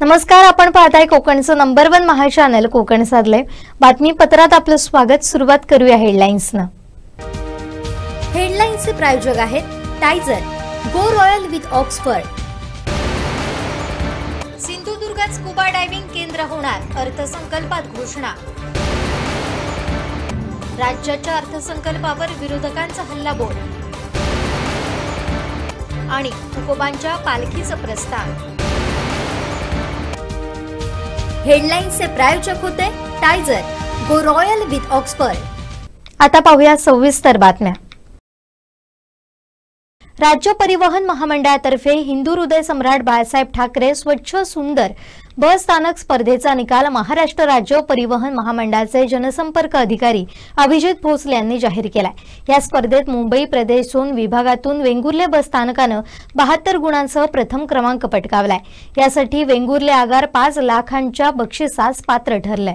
नमस्कार, आपण पाहताय कोकणचं नंबर 1 महा चॅनल कोकण साधले बातमीपत्रात आपलं स्वागत। सुरुवात करूया हेडलाईन्सनं। हेडलाईन्सचे प्रायोजक आहेत टायझर, गो रॉयल विथ ऑक्सफर्ड। सिंधुदुर्गात स्कुबा डायव्हिंग केंद्र होणार, अर्थसंकल्पात घोषणा। राज्याच्या अर्थसंकल्पावर विरोधकांचा हल्लाबोल आणि तुकोबांच्या पालखीचं प्रस्थान। हेडलाईन्सचे प्रायोजक होते टायझर, गो रॉयल विथ ऑक्सफर्ड। आता पाहूया सविस्तर बातम्या। राज्य परिवहन महामंडळातर्फे हिंदू हृदय सम्राट बाळासाहेब ठाकरे स्वच्छ सुंदर बस स्थानक स्पर्धेचा निकाल महाराष्ट्र राज्य परिवहन महामंडळाचे जनसंपर्क अधिकारी अभिजित भोसले यांनी जाहीर केलाय। या स्पर्धेत मुंबई प्रदेश झोन विभागातून वेंगुर्ले बस स्थानकाने 72 गुणांसह प्रथम क्रमांक पटकावलाय। यासाठी वेंगुर्ले आगार 5 लाखांच्या बक्षिसास पात्र ठरलंय।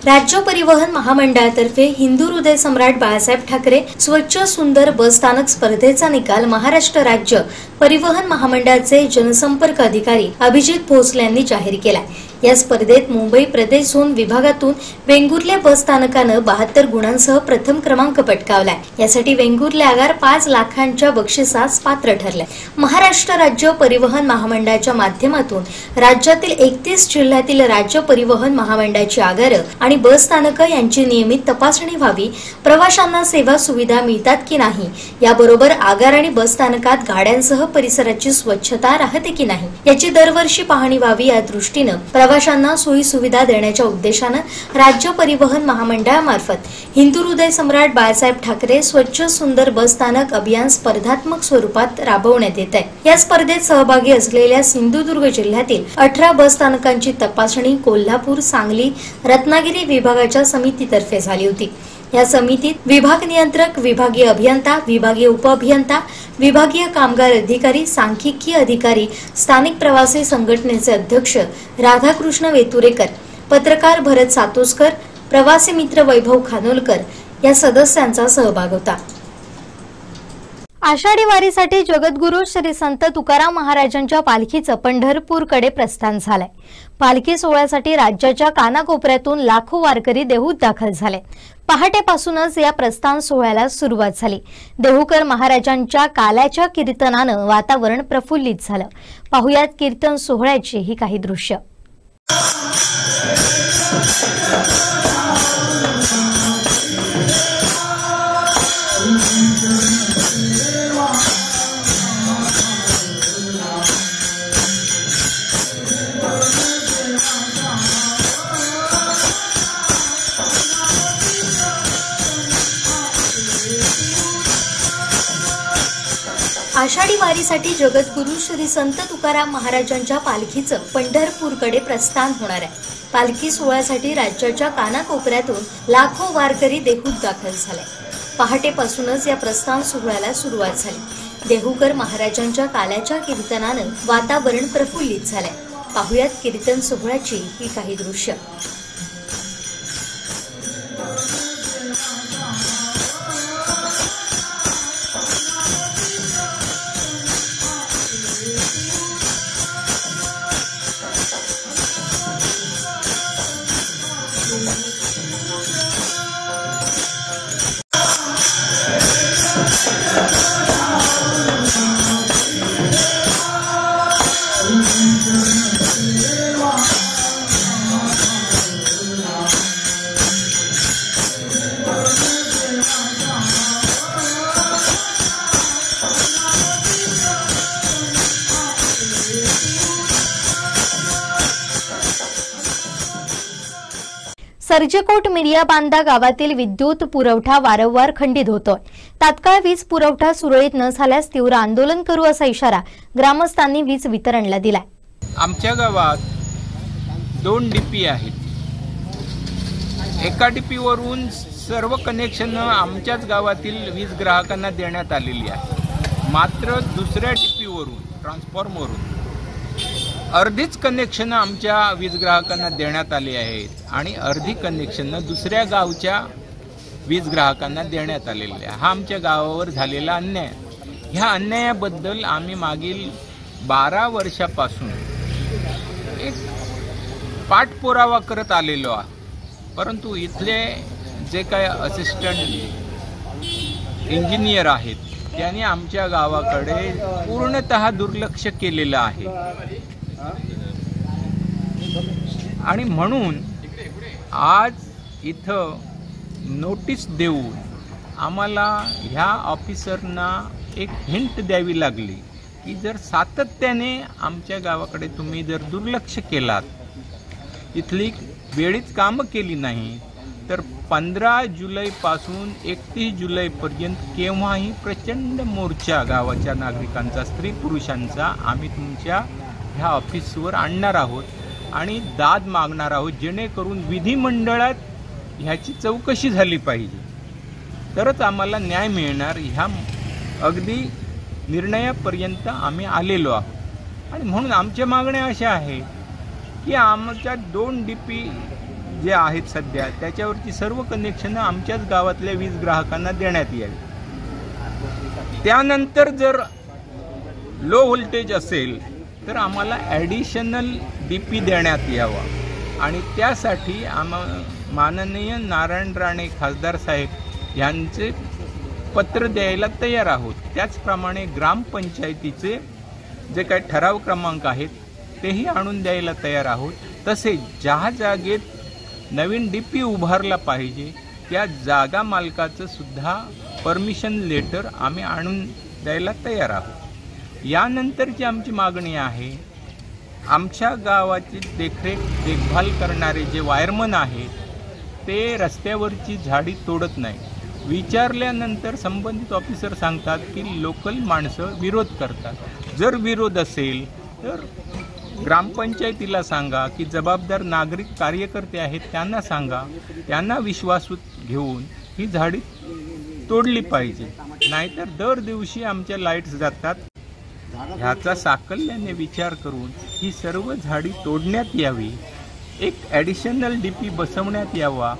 राज्य परिवहन महामंडळातर्फे हिंदू हृदय सम्राट बाळासाहेब ठाकरे स्वच्छ सुंदर बस स्थानक स्पर्धेचा निकाल महाराष्ट्र राज्य परिवहन महामंडळाचे जनसंपर्क अधिकारी अभिजित भोसले यांनी जाहीर केलाय। या स्पर्धेत मुंबई प्रदेश झोन विभागातून वेंगुर्ले बस स्थानकाने 72 गुणांसह प्रथम क्रमांक पटकावलाय। यासाठी वेंगुर्ले आगार 5 लाखांच्या बक्षिसास पात्र ठरले। महाराष्ट्र राज्य परिवहन महामंडळाच्या माध्यमातून राज्यातील 31 जिल्ह्यातील राज्य परिवहन महामंडळाची आगार आणि बस स्थानक यांची नियमित तपासणी व्हावी, प्रवाशांना सेवा सुविधा मिळतात की नाही, याबरोबर आगार आणि बस स्थानकात गाड्यांसह परिसराची स्वच्छता राहते की नाही याची दरवर्षी पाहणी व्हावी, या दृष्टीने प्रवाशांना सोयी सुविधा देण्याच्या उद्देशाने राज्य परिवहन महामंडळामार्फत हिंदू हृदय सम्राट बाळासाहेब ठाकरे स्वच्छ सुंदर बस स्थानक अभियान स्पर्धात्मक स्वरूपात राबवण्यात येत आहे। या स्पर्धेत सहभागी असलेल्या सिंधुदुर्ग जिल्ह्यातील 18 बस स्थानकांची तपासणी कोल्हापूर, सांगली, रत्नागिरी विभागाच्या समितीतर्फे झाली होती। या समितीत विभाग नियंत्रक, विभागीय अभियंता, विभागीय उपअभियंता, विभागीय कामगार अधिकारी, सांख्यिकीय अधिकारी, स्थानिक प्रवासी संघटनेचे अध्यक्ष राधाकृष्ण वेतुरेकर, पत्रकार भरत सातोसकर, प्रवासी मित्र वैभव खानोलकर या सदस्यांचा सहभाग होता। आषाढी वारीसाठी जगद्गुरू श्री संत तुकाराम महाराजांच्या पालखीचं पंढरपूरकडे प्रस्थान झालंय। पालखी सोहळ्यासाठी राज्याच्या कानाकोपऱ्यातून लाखो वारकरी देहूत दाखल झाले। पहाटेपासूनच या प्रस्थान सोहळ्याला सुरुवात झाली। देहूकर महाराजांच्या काल्याच्या कीर्तनानं वातावरण प्रफुल्लित झालं। पाहुयात कीर्तन सोहळ्याची ही काही दृश्य। आषाढी वारीसाठी जगद्गुरू श्री संत तुकाराम महाराजांच्या पालखीचं पंढरपूरकडे प्रस्थान होणार आहे। पालखी सोहळ्यासाठी राज्याच्या कानाकोपऱ्यातून लाखो वारकरी देहूत दाखल झाले। पहाटेपासूनच या प्रस्थान सोहळ्याला सुरुवात झाली। देहूकर महाराजांच्या काल्याच्या कीर्तनानं वातावरण प्रफुल्लित झाले। पाहुयात कीर्तन सोहळ्याची ही काही दृश्य। सर्जेकोट मिरियाबांदा गावातील विद्युत पुरवठा वारंवार खंडित होतोय। तात्काळ वीज पुरवठा सुरळीत न झाल्यास तीव्र आंदोलन करू असा इशारा ग्रामस्थांनी वीज वितरणला दिलाय। आमच्या गावात 2 डीपी आहेत। एका डीपी वरून सर्व कनेक्शन आमच्याच गावातील वीज ग्राहकांना देण्यात आलेली आहे। मात्र दुसऱ्या डीपी वरून ट्रान्सफॉर्मरवरून अर्धीच कनेक्शन आमच्या वीज ग्राहकांना देण्यात आली आहेत आणि अर्धी कनेक्शन दुसऱ्या गावच्या वीज ग्राहकांना देण्यात आलेले आहे। हा आमच्या गावावर झालेला अन्याय। ह्या अन्यायाबद्दल आम्ही मागील 12 वर्षापासून एक पाठपुरावा करत आलेलो आहे. परंतु इथले जे काही असिस्टंट इंजिनियर आहेत त्यांनी आमच्या गावाकडे पूर्णतः दुर्लक्ष केलेलं आहे आणि म्हणून आज इथं नोटीस देऊन आम्हाला ह्या ऑफिसरना एक हिंट द्यावी लागली की जर सातत्याने आमच्या गावाकडे तुम्ही जर दुर्लक्ष केलात, इथली वेळीच कामं केली नाही, तर 15 जुलैपासून 31 जुलैपर्यंत केव्हाही प्रचंड मोर्चा गावाच्या नागरिकांचा, स्त्री पुरुषांचा आम्ही तुमच्या ह्या ऑफिसवर आणणार आहोत आणि दाद मागणार आहोत, जेणेकरून विधिमंडळात ह्याची चौकशी झाली पाहिजे, तरच आम्हाला न्याय मिळणार. ह्या अगदी निर्णयापर्यंत आम्ही आलेलो आहोत. आणि म्हणून आमच्या मागण्या अशा आहेत की आमच्या 2 DP जे आहेत सध्या त्याच्यावरची सर्व कनेक्शन आमच्याच गावातल्या वीज ग्राहकांना देण्यात यावी. त्यानंतर जर लो व्होल्टेज असेल तर आम्हाला ॲडिशनल DP देण्यात यावा आणि त्यासाठी माननीय नारायण राणे खासदार साहेब यांचे पत्र द्यायला तयार आहोत. त्याचप्रमाणे ग्रामपंचायतीचे जे काही ठराव क्रमांक आहेत तेही आणून द्यायला तयार आहोत. तसेच ज्या जागेत नवीन DP उभारला पाहिजे त्या जागा मालकाचं सुद्धा परमिशन लेटर आम्ही आणून द्यायला तयार आहोत. यानंतरची आमची मागणी आहे, आमच्या गावाची देखभाल करणारे जे वायरमन आहेत ते रस्त्यावरची झाडी तोडत नाही. विचारल्यानंतर संबंधित ऑफिसर सांगतात की लोकल माणसं विरोध करतात. जर विरोध असेल तर ग्रामपंचायतीला सांगा की जबाबदार नागरिक कार्यकर्ते आहेत त्यांना सांगा, त्यांना विश्वासात घेऊन ही झाडी तोडली पाहिजे. नाहीतर दर दिवशी आमच्या लाईट्स जातात. ह्याचा साकल्याने विचार करून ही सर्व झाडी तोडण्यात यावी. एक ॲडिशनल DP बसवण्यात यावा.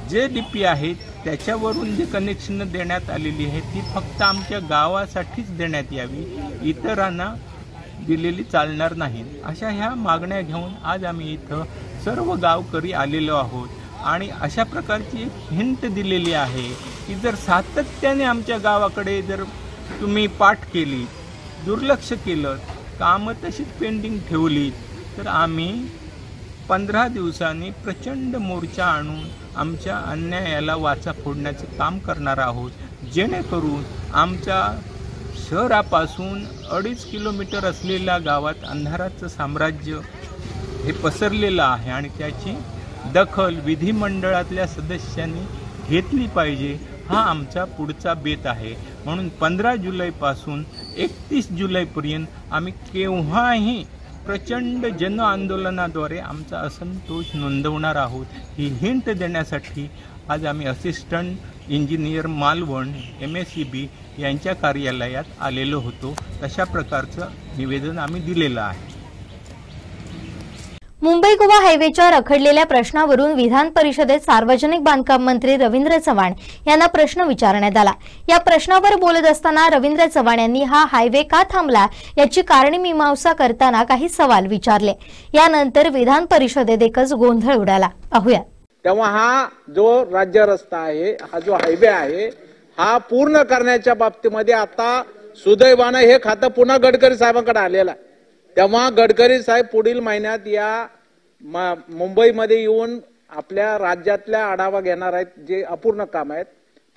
जे DP आहेत त्याच्यावरून जे कनेक्शन देण्यात आलेली आहे ती फक्त आमच्या गावासाठीच देण्यात यावी, इतरांना दिलेली चालणार नाहीत. अशा ह्या मागण्या घेऊन आज आम्ही इथं सर्व गावकरी आलेलो आहोत आणि अशा प्रकारची एक हिंट दिलेली आहे की जर सातत्याने आमच्या गावाकडे जर तुम्ही पाठ केली, दुर्लक्ष केलं, कामं तशीच पेंडिंग ठेवली, तर आम्ही 15 दिवसांनी प्रचंड मोर्चा आणून आमच्या अन्यायाला वाचा फोडण्याचं काम करणार आहोत, जेणेकरून आमच्या शहरापासून 2.5 किलोमीटर असलेल्या गावात अंधाराचं साम्राज्य हे पसरलेलं आहे आणि त्याची दखल विधिमंडळातल्या सदस्यांनी घेतली पाहिजे. हा आमचा पुढचा बेत आहे. म्हणून 15 जुलैपासून 31 जुलैपर्यंत आम्ही केव्हाही प्रचंड जन आंदोलनाद्वारे आमचा असंतोष नोंदवणार आहोत. ही हिंट देण्यासाठी आज आम्ही असिस्टंट इंजिनियर मालवण MSEB यांच्या कार्यालयात आलेलो होतो. तशा प्रकारचं निवेदन आम्ही दिलेलं आहे. मुंबई गोवा हायवेच्या रखडलेल्या प्रश्नावरून विधान परिषदेत सार्वजनिक बांधकाम मंत्री रवींद्र चव्हाण यांना प्रश्न विचारण्यात आला. या प्रश्नावर बोलत असताना रवींद्र चव्हाण यांनी हा हायवे का थांबला याची कारणे-मीमांसा करताना काही सवाल विचारले. यानंतर विधान परिषदेत एकच गोंधळ उडाला. पाहूया. तेव्हा हा जो राज्य रस्ता आहे, हा जो हायवे आहे, हा पूर्ण करण्याच्या बाबतीमध्ये आता सुदैवानं हे खातं पुन्हा गडकरी साहेबांकडे आलेलं आहे. तेव्हा गडकरी साहेब पुढील महिन्यात या मुंबईमध्ये येऊन आपल्या राज्यातल्या आढावा घेणार आहेत, जे अपूर्ण काम आहेत.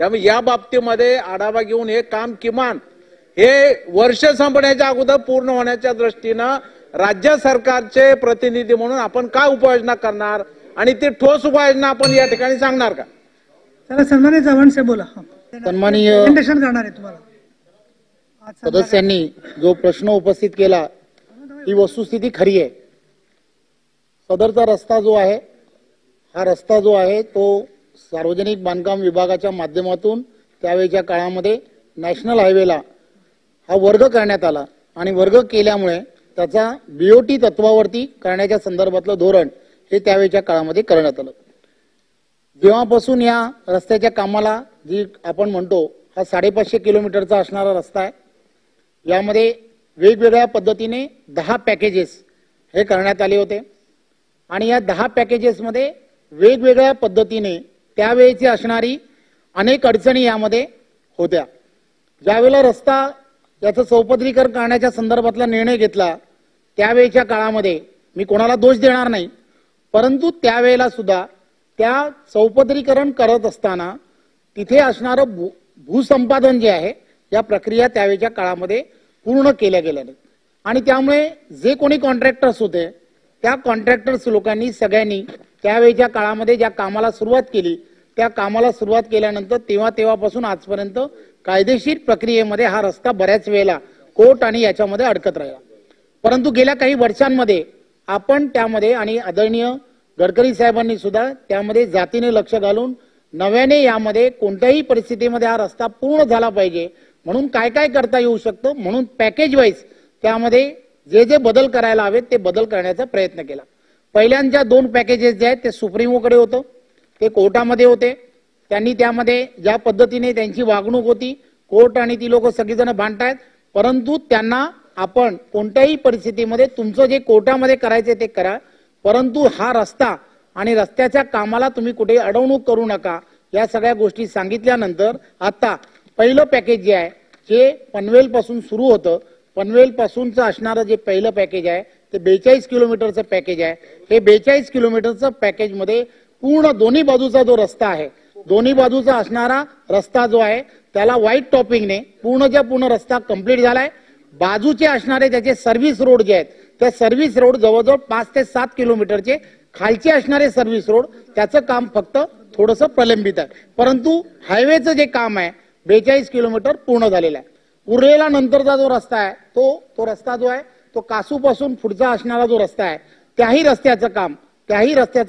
त्यामुळे या बाबतीमध्ये आढावा घेऊन हे काम किमान हे वर्ष संपण्याच्या अगोदर पूर्ण होण्याच्या दृष्टीनं राज्य सरकारचे प्रतिनिधी म्हणून आपण काय उपाययोजना करणार आणि ते ठोस उपाययोजना आपण या ठिकाणी सांगणार का? चला सन्माननीय चव्हाण साहेब बोला. सन्माननीय प्रेझेंटेशन करणार आहे तुम्हाला. सदस्यांनी जो प्रश्न उपस्थित केला ही वस्तुस्थिती खरी आहे. सदरचा रस्ता जो आहे, हा रस्ता जो आहे तो सार्वजनिक बांधकाम विभागाच्या माध्यमातून त्यावेळच्या काळामध्ये नॅशनल हायवेला हा वर्ग करण्यात आला आणि वर्ग केल्यामुळे त्याचा BOT तत्वावरती करण्याच्या संदर्भातलं धोरण हे त्यावेळच्या काळामध्ये करण्यात आलं. जेव्हापासून या रस्त्याच्या कामाला जी आपण म्हणतो हा 550 किलोमीटरचा असणारा रस्ता आहे, यामध्ये वेगवेगळ्या पद्धतीने 10 पॅकेजेस हे करण्यात आले होते. आणि या 10 पॅकेजेसमध्ये वेगवेगळ्या पद्धतीने त्यावेळेची असणारी अनेक अडचणी यामध्ये होत्या. ज्यावेळेला रस्ता याचं चौपदरीकरण करण्याच्या संदर्भातला निर्णय घेतला त्यावेळेच्या काळामध्ये मी कोणाला दोष देणार नाही, परंतु त्यावेळेला सुद्धा त्या चौपदरीकरण करत असताना तिथे असणारं भूसंपादन जे आहे या प्रक्रिया त्यावेळेच्या काळामध्ये पूर्ण केल्या गेल्या नाहीत. आणि त्यामुळे जे कोणी कॉन्ट्रॅक्टर्स होते त्या कॉन्ट्रॅक्टर्स लोकांनी सगळ्यांनी त्यावेळेच्या काळामध्ये ज्या कामाला सुरुवात केली त्या कामाला सुरुवात केल्यानंतर तेव्हापासून आजपर्यंत कायदेशीर प्रक्रियेमध्ये हा रस्ता बऱ्याच वेळेला कोर्ट आणि याच्यामध्ये अडकत राहिला. परंतु गेल्या काही वर्षांमध्ये आपण त्यामध्ये आणि आदरणीय गडकरी साहेबांनी सुद्धा त्यामध्ये जातीने लक्ष घालून नव्याने यामध्ये कोणत्याही परिस्थितीमध्ये हा रस्ता पूर्ण झाला पाहिजे म्हणून काय काय करता येऊ शकतं म्हणून पॅकेज वाईज त्यामध्ये जे जे बदल करायला हवेत ते बदल करण्याचा प्रयत्न केला. पहिल्यांच्या 2 पॅकेजेस जे आहेत ते सुप्रीमोकडे होतं, ते कोर्टामध्ये होते. त्यांनी त्यामध्ये ज्या पद्धतीने त्यांची वागणूक होती कोर्ट आणि ती लोक सगळीजण भांडतायत, परंतु त्यांना आपण कोणत्याही परिस्थितीमध्ये तुमचं जे कोर्टामध्ये करायचे ते करा, परंतु हा रस्ता आणि रस्त्याच्या कामाला तुम्ही कुठे अडवणूक करू नका या सगळ्या गोष्टी सांगितल्यानंतर आता पहिलं पॅकेज जे आहे जे पनवेल पासून सुरू होतं, पनवेल पासूनचं असणारं जे पहिलं पॅकेज आहे ते 42 किलोमीटरचं पॅकेज आहे. हे 42 किलोमीटरचं पॅकेजमध्ये पूर्ण दोन्ही बाजूचा जो रस्ता आहे दोन्ही बाजूचा असणारा रस्ता जो आहे त्याला व्हाईट टॉपिंगने पूर्णच्या पूर्ण रस्ता कंप्लीट झालाय. बाजूचे असणारे त्याचे सर्व्हिस रोड जे आहेत त्या सर्व्हिस रोड जवळजवळ 5 ते 7 किलोमीटरचे खालचे असणारे सर्व्हिस रोड त्याचं काम फक्त थोडंसं प्रलंबित आहे, परंतु हायवेचं जे काम आहे 42 किलोमीटर पूर्ण झालेलं आहे. उरलेला नंतरचा जो रस्ता आहे तो रस्ता जो आहे तो कासूपासून पुढचा असणारा जो रस्ता आहे त्याही रस्त्याचं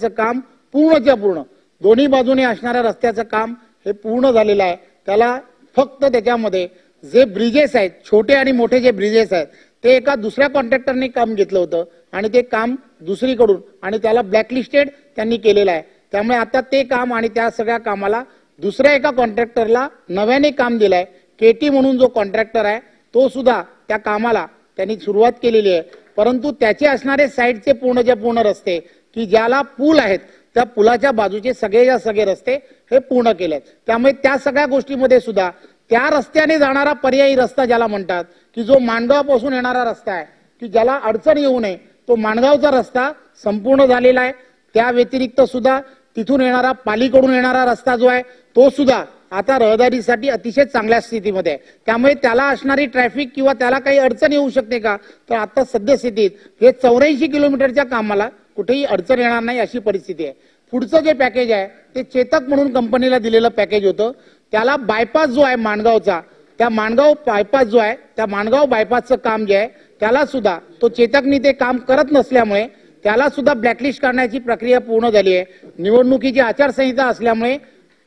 काम पूर्णच्या पूर्ण दोन्ही बाजूने असणाऱ्या रस्त्याचं काम हे पूर्ण झालेलं आहे. त्याला फक्त त्याच्यामध्ये जे ब्रिजेस आहेत छोटे आणि मोठे जे ब्रिजेस आहेत ते एका दुसऱ्या कॉन्ट्रॅक्टरने काम घेतलं होतं आणि ते काम दुसरीकडून आणि त्याला ब्लॅकलिस्टेड त्यांनी केलेलं आहे. त्यामुळे आता ते काम आणि त्या सगळ्या कामाला दुसऱ्या एका कॉन्ट्रॅक्टरला नव्याने काम दिलंय. केटी म्हणून जो कॉन्ट्रॅक्टर आहे तो सुद्धा त्या कामाला त्यांनी सुरुवात केलेली आहे, परंतु त्याचे असणारे साईडचे पूर्णच्या पूर्ण रस्ते की ज्याला पूल आहेत त्या पुलाच्या बाजूचे सगळे रस्ते हे पूर्ण केलेत. त्यामुळे त्या सगळ्या गोष्टीमध्ये सुद्धा त्या रस्त्याने जाणारा पर्यायी रस्ता ज्याला म्हणतात की जो माणगावपासून येणारा रस्ता आहे की ज्याला अडचण येऊ नये तो माणगावचा रस्ता संपूर्ण झालेला आहे. त्या व्यतिरिक्त सुद्धा तिथून येणारा पालीकडून येणारा रस्ता जो आहे तो सुद्धा आता रहदारीसाठी अतिशय चांगल्या स्थितीमध्ये आहे. त्यामुळे त्याला असणारी ट्रॅफिक किंवा त्याला काही अडचण येऊ शकते का तर आता सद्यस्थितीत हे 84 किलोमीटरच्या कामाला कुठेही अडचण येणार नाही अशी परिस्थिती आहे. पुढचं जे पॅकेज आहे ते चेतक म्हणून कंपनीला दिलेलं पॅकेज होतं. त्याला बायपास जो आहे माणगावचा त्या माणगाव बायपास जो आहे त्या माणगाव बायपासचं काम जे आहे त्याला सुद्धा तो चेतकनी ते काम करत नसल्यामुळे त्याला सुद्धा ब्लॅकलिस्ट करण्याची प्रक्रिया पूर्ण झाली आहे. निवडणुकीची आचारसंहिता असल्यामुळे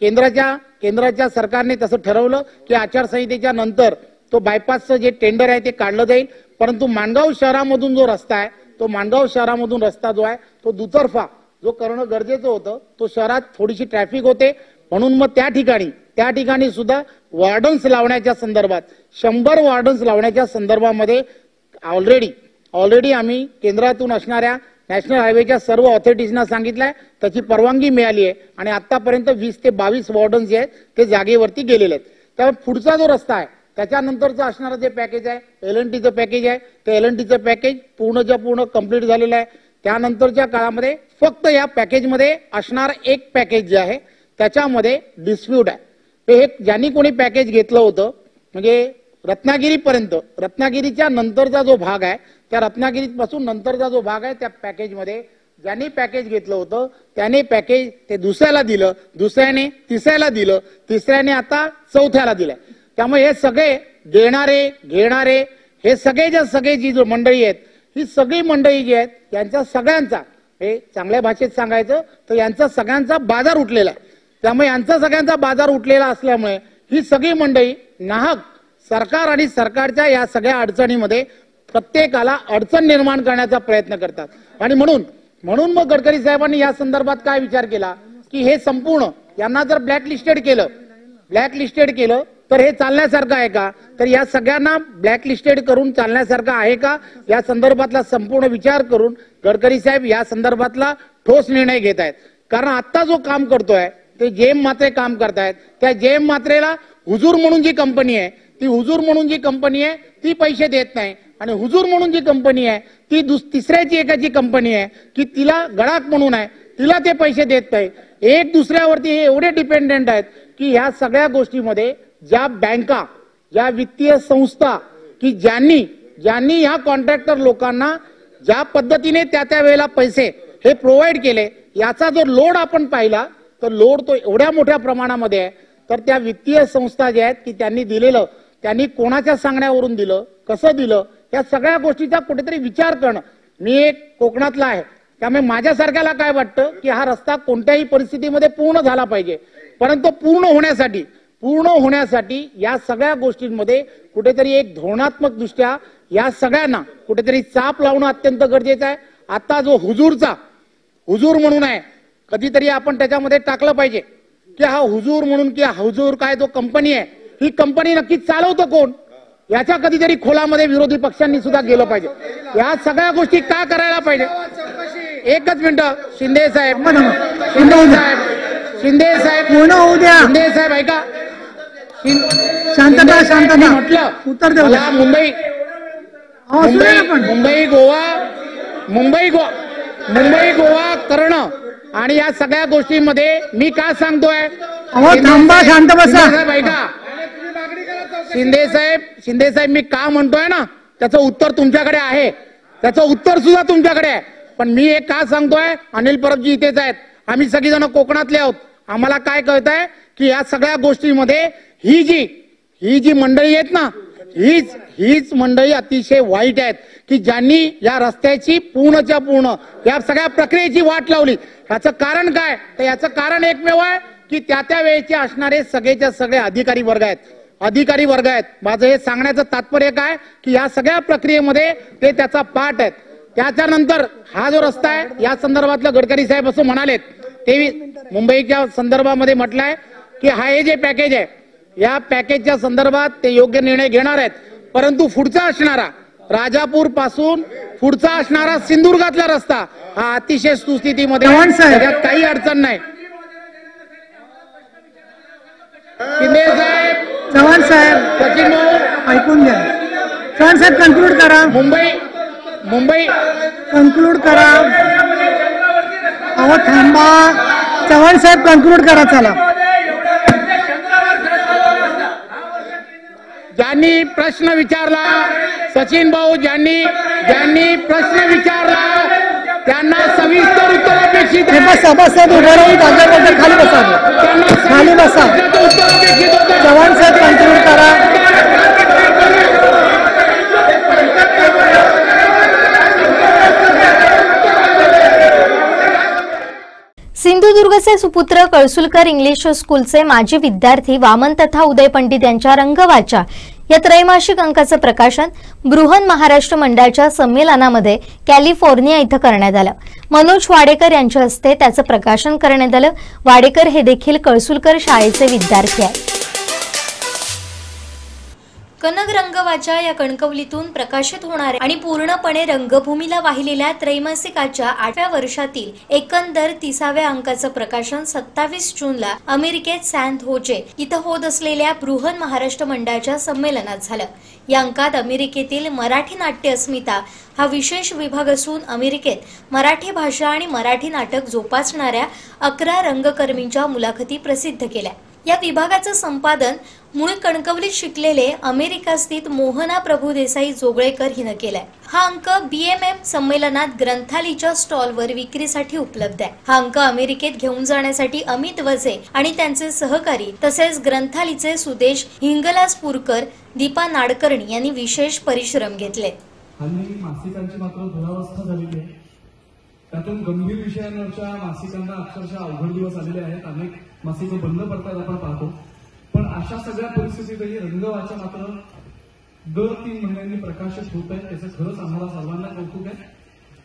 केंद्राच्या सरकारने तसं ठरवलं की आचारसंहितेच्या नंतर तो बायपासचं जे टेंडर आहे ते काढलं जाईल, परंतु माणगाव शहरामधून जो रस्ता आहे तो माणगाव शहरामधून रस्ता जो आहे तो दुतर्फा जो करणं गरजेचं होतं. तो शहरात थोडीशी ट्रॅफिक होते म्हणून मग त्या ठिकाणी सुद्धा वॉर्डन्स लावण्याच्या संदर्भात 100 वॉर्डन्स लावण्याच्या संदर्भामध्ये ऑलरेडी आम्ही केंद्रातून असणाऱ्या नॅशनल हायवेच्या सर्व ऑथॉरिटीजना सांगितलंय, त्याची परवानगी मिळाली आहे आणि आतापर्यंत 20 ते 22 वॉर्डन्स जे आहेत ते जागेवरती गेलेले आहेत. त्यामुळे पुढचा जो रस्ता आहे त्याच्यानंतरचं असणारं जे पॅकेज आहे LNTचं पॅकेज आहे ते LNTचं पॅकेज पूर्णच्या पूर्ण कंप्लीट झालेलं आहे. त्यानंतरच्या काळामध्ये फक्त या पॅकेजमध्ये असणार एक पॅकेज जे आहे त्याच्यामध्ये डिस्प्यूट आहे. हे ज्यांनी कोणी पॅकेज घेतलं होतं म्हणजे रत्नागिरीपर्यंत रत्नागिरीच्या नंतरचा जो भाग आहे त्या रत्नागिरीपासून नंतरचा जो भाग आहे त्या पॅकेजमध्ये ज्यांनी पॅकेज घेतलं होतं त्याने पॅकेज ते दुसऱ्याला दिलं, दुसऱ्याने तिसऱ्याला दिलं, तिसऱ्याने आता चौथ्याला दिलंय. त्यामुळे हे सगळे घेणारे हे सगळे जी मंडळी आहेत ही सगळी मंडळी जी आहेत यांचा सगळ्यांचा हे चांगल्या भाषेत सांगायचं तर यांचा सगळ्यांचा बाजार उठलेला आहे. त्यामुळे यांचा सगळ्यांचा बाजार उठलेला असल्यामुळे ही सगळी मंडळी नाहक सरकार आणि सरकारच्या या सगळ्या अडचणीमध्ये प्रत्येकाला अडचण निर्माण करण्याचा प्रयत्न करतात. आणि म्हणून मग गडकरी साहेबांनी या संदर्भात काय विचार केला की हे संपूर्ण यांना जर ब्लॅकलिस्टेड केलं तर हे चालण्यासारखं आहे का? तर या सगळ्यांना ब्लॅकलिस्टेड करून चालण्यासारखं आहे का? या संदर्भातला संपूर्ण विचार करून गडकरी साहेब या संदर्भातला ठोस निर्णय घेत आहेत. कारण आता जो काम करतोय ते जेएम म्हात्रे काम करतायत. त्या जेएम म्हात्रेला हुजूर म्हणून जी कंपनी आहे ती पैसे देत नाही आणि हुजूर म्हणून जी कंपनी आहे ती तिसऱ्याची एकाची कंपनी आहे की तिला गडाख म्हणून आहे, तिला ते पैसे देत नाही. एक दुसऱ्यावरती हे एवढे डिपेंडेंट आहेत की ह्या सगळ्या गोष्टीमध्ये ज्या बँका, ज्या वित्तीय संस्था की ज्यांनी ह्या कॉन्ट्रॅक्टर लोकांना ज्या पद्धतीने त्या वेळेला पैसे हे प्रोव्हाइड केले, याचा जो लोड आपण पाहिला तर लोड तो एवढ्या मोठ्या प्रमाणामध्ये आहे. तर त्या वित्तीय संस्था ज्या आहेत की त्यांनी कोणाच्या सांगण्यावरून दिलं, कसं दिलं, या सगळ्या गोष्टीचा कुठेतरी विचार करणं. मी एक कोकणातला आहे, त्यामुळे माझ्यासारख्याला काय वाटतं की हा रस्ता कोणत्याही परिस्थितीमध्ये पूर्ण झाला पाहिजे. परंतु पूर्ण होण्यासाठी या सगळ्या गोष्टींमध्ये कुठेतरी एक धोरणात्मक दृष्ट्या या सगळ्यांना कुठेतरी चाप लावणं अत्यंत गरजेचं आहे. आता जो हुजूर म्हणून आहे, कधीतरी आपण त्याच्यामध्ये टाकलं पाहिजे की हा हुजूर म्हणून की हुजूर काय जो कंपनी आहे, ही कंपनी नक्की चालवतो कोण, याच्या कधीतरी खोलामध्ये विरोधी पक्षांनी सुद्धा गेलं पाहिजे. या सगळ्या गोष्टी का करायला पाहिजे? एकच मिनिट, शिंदे साहेब पूर्ण होऊ द्या. ऐका, शांतता म्हटलं उत्तर द्या. मला मुंबई गोवा करणं आणि या सगळ्या गोष्टींमध्ये मी का सांगतोय? थांबा, शांत बसा. ऐका शिंदे साहेब मी का म्हणतोय ना, त्याचं उत्तर तुमच्याकडे आहे, त्याचं उत्तर सुद्धा तुमच्याकडे आहे. पण मी हे का सांगतोय? अनिल परबजी इथेच आहेत, आम्ही सगळीजण कोकणातले आहोत. आम्हाला काय कळतंय की या सगळ्या गोष्टींमध्ये ही जी मंडळी आहेत ना, हीच मंडळी अतिशय वाईट आहेत की ज्यांनी या रस्त्याची पूर्णच्या पूर्ण या सगळ्या प्रक्रियेची वाट लावली. याचं कारण काय? तर याचं कारण एकमेव आहे की त्या वेळेचे असणारे सगळेच्या सगळे अधिकारी वर्ग आहेत. माझं हे सांगण्याचं तात्पर्य काय की या सगळ्या प्रक्रियेमध्ये ते त्याचा पार्ट आहेत. त्याच्यानंतर हा जो रस्ता आहे या संदर्भातलं गडकरी साहेब असं म्हणालेत, ते मुंबईच्या संदर्भामध्ये म्हटलंय की हे जे पॅकेज आहे या पॅकेजच्या संदर्भात ते योग्य निर्णय घेणार आहेत. परंतु पुढचा असणारा राजापूर पासून पुढचा असणारा सिंधुदुर्गातला रस्ता हा अतिशय सुस्थितीमध्ये, त्याच्यात काही अडचण नाही. शिंदे साहेब, चव्हाण साहेब, सचिन भाऊ ऐकून घ्या. चव्हाण साहेब कन्क्लूड करा. मुंबई कन्क्लूड करा. थांबा. चव्हाण साहेब कन्क्लूड करा. चला. ज्यांनी प्रश्न विचारला, सचिन भाऊ ज्यांनी प्रश्न विचारला त्यांना सविस्तर उत्तर अपेक्षित आहे. खाली बसा. चव्हाण साहेब कन्क्लूड करा. सिंधुदुर्गचे सुपुत्र कळसुलकर इंग्लिश स्कूलचे माजी विद्यार्थी वामन तथा उदय पंडित यांच्या रंगवाचा या त्रैमासिक अंकाचं प्रकाशन बृहन महाराष्ट्र मंडळाच्या संमेलनामध्ये कॅलिफोर्निया इथं करण्यात आलं. मनोज वाडेकर यांच्या हस्ते त्याचं प्रकाशन करण्यात आलं. वाडेकर हे देखील कळसुलकर शाळेचे विद्यार्थी आहेत. कनक रंगवाचा या कणकवलीतून प्रकाशित होणाऱ्या आणि पूर्णपणे रंगभूमीला वाहिलेल्या त्रैमासिकाच्या 8व्या वर्षातील एकंदर 30व्या अंकाचं प्रकाशन 27 जूनला अमेरिकेत सॅन होजे इथं होत असलेल्या बृहन महाराष्ट्र मंडळाच्या संमेलनात झालं. या अंकात अमेरिकेतील मराठी नाट्य अस्मिता हा विशेष विभाग असून अमेरिकेत मराठी भाषा आणि मराठी नाटक जोपासणाऱ्या 11 रंगकर्मींच्या मुलाखती प्रसिद्ध केल्या. या विभागाचं संपादन मूळ कणकवलीत शिकलेले अमेरिका स्थित मोहना प्रभुदेसाई जोगळेकर हिनं केलाय. हा अंक BMM संमेलनात ग्रंथालीच्या स्टॉलवर विक्रीसाठी उपलब्ध आहे. हा अंक अमेरिकेत घेऊन जाण्यासाठी अमित वझे आणि त्यांचे सहकारी तसेच ग्रंथालीचे सुदेश हिंगलाजपूरकर, दीपा नाडकर्णी यांनी विशेष परिश्रम घेतले. हल्ली मासिकांची मात्र दुरावस्था झालेली आहे. त्यातून गंभीर विषयांवरच्या मासिकांना अक्षरशः अवघड दिवस आलेले आहेत. अनेक मासिकं बंद पडतात आपण पाहतो. पण अशा सगळ्या परिस्थितीतही रंगवाचा मात्र दर 3 महिन्यांनी प्रकाशित होत आहे. त्याचं खरंच आम्हाला सर्वांना कौतुक आहे.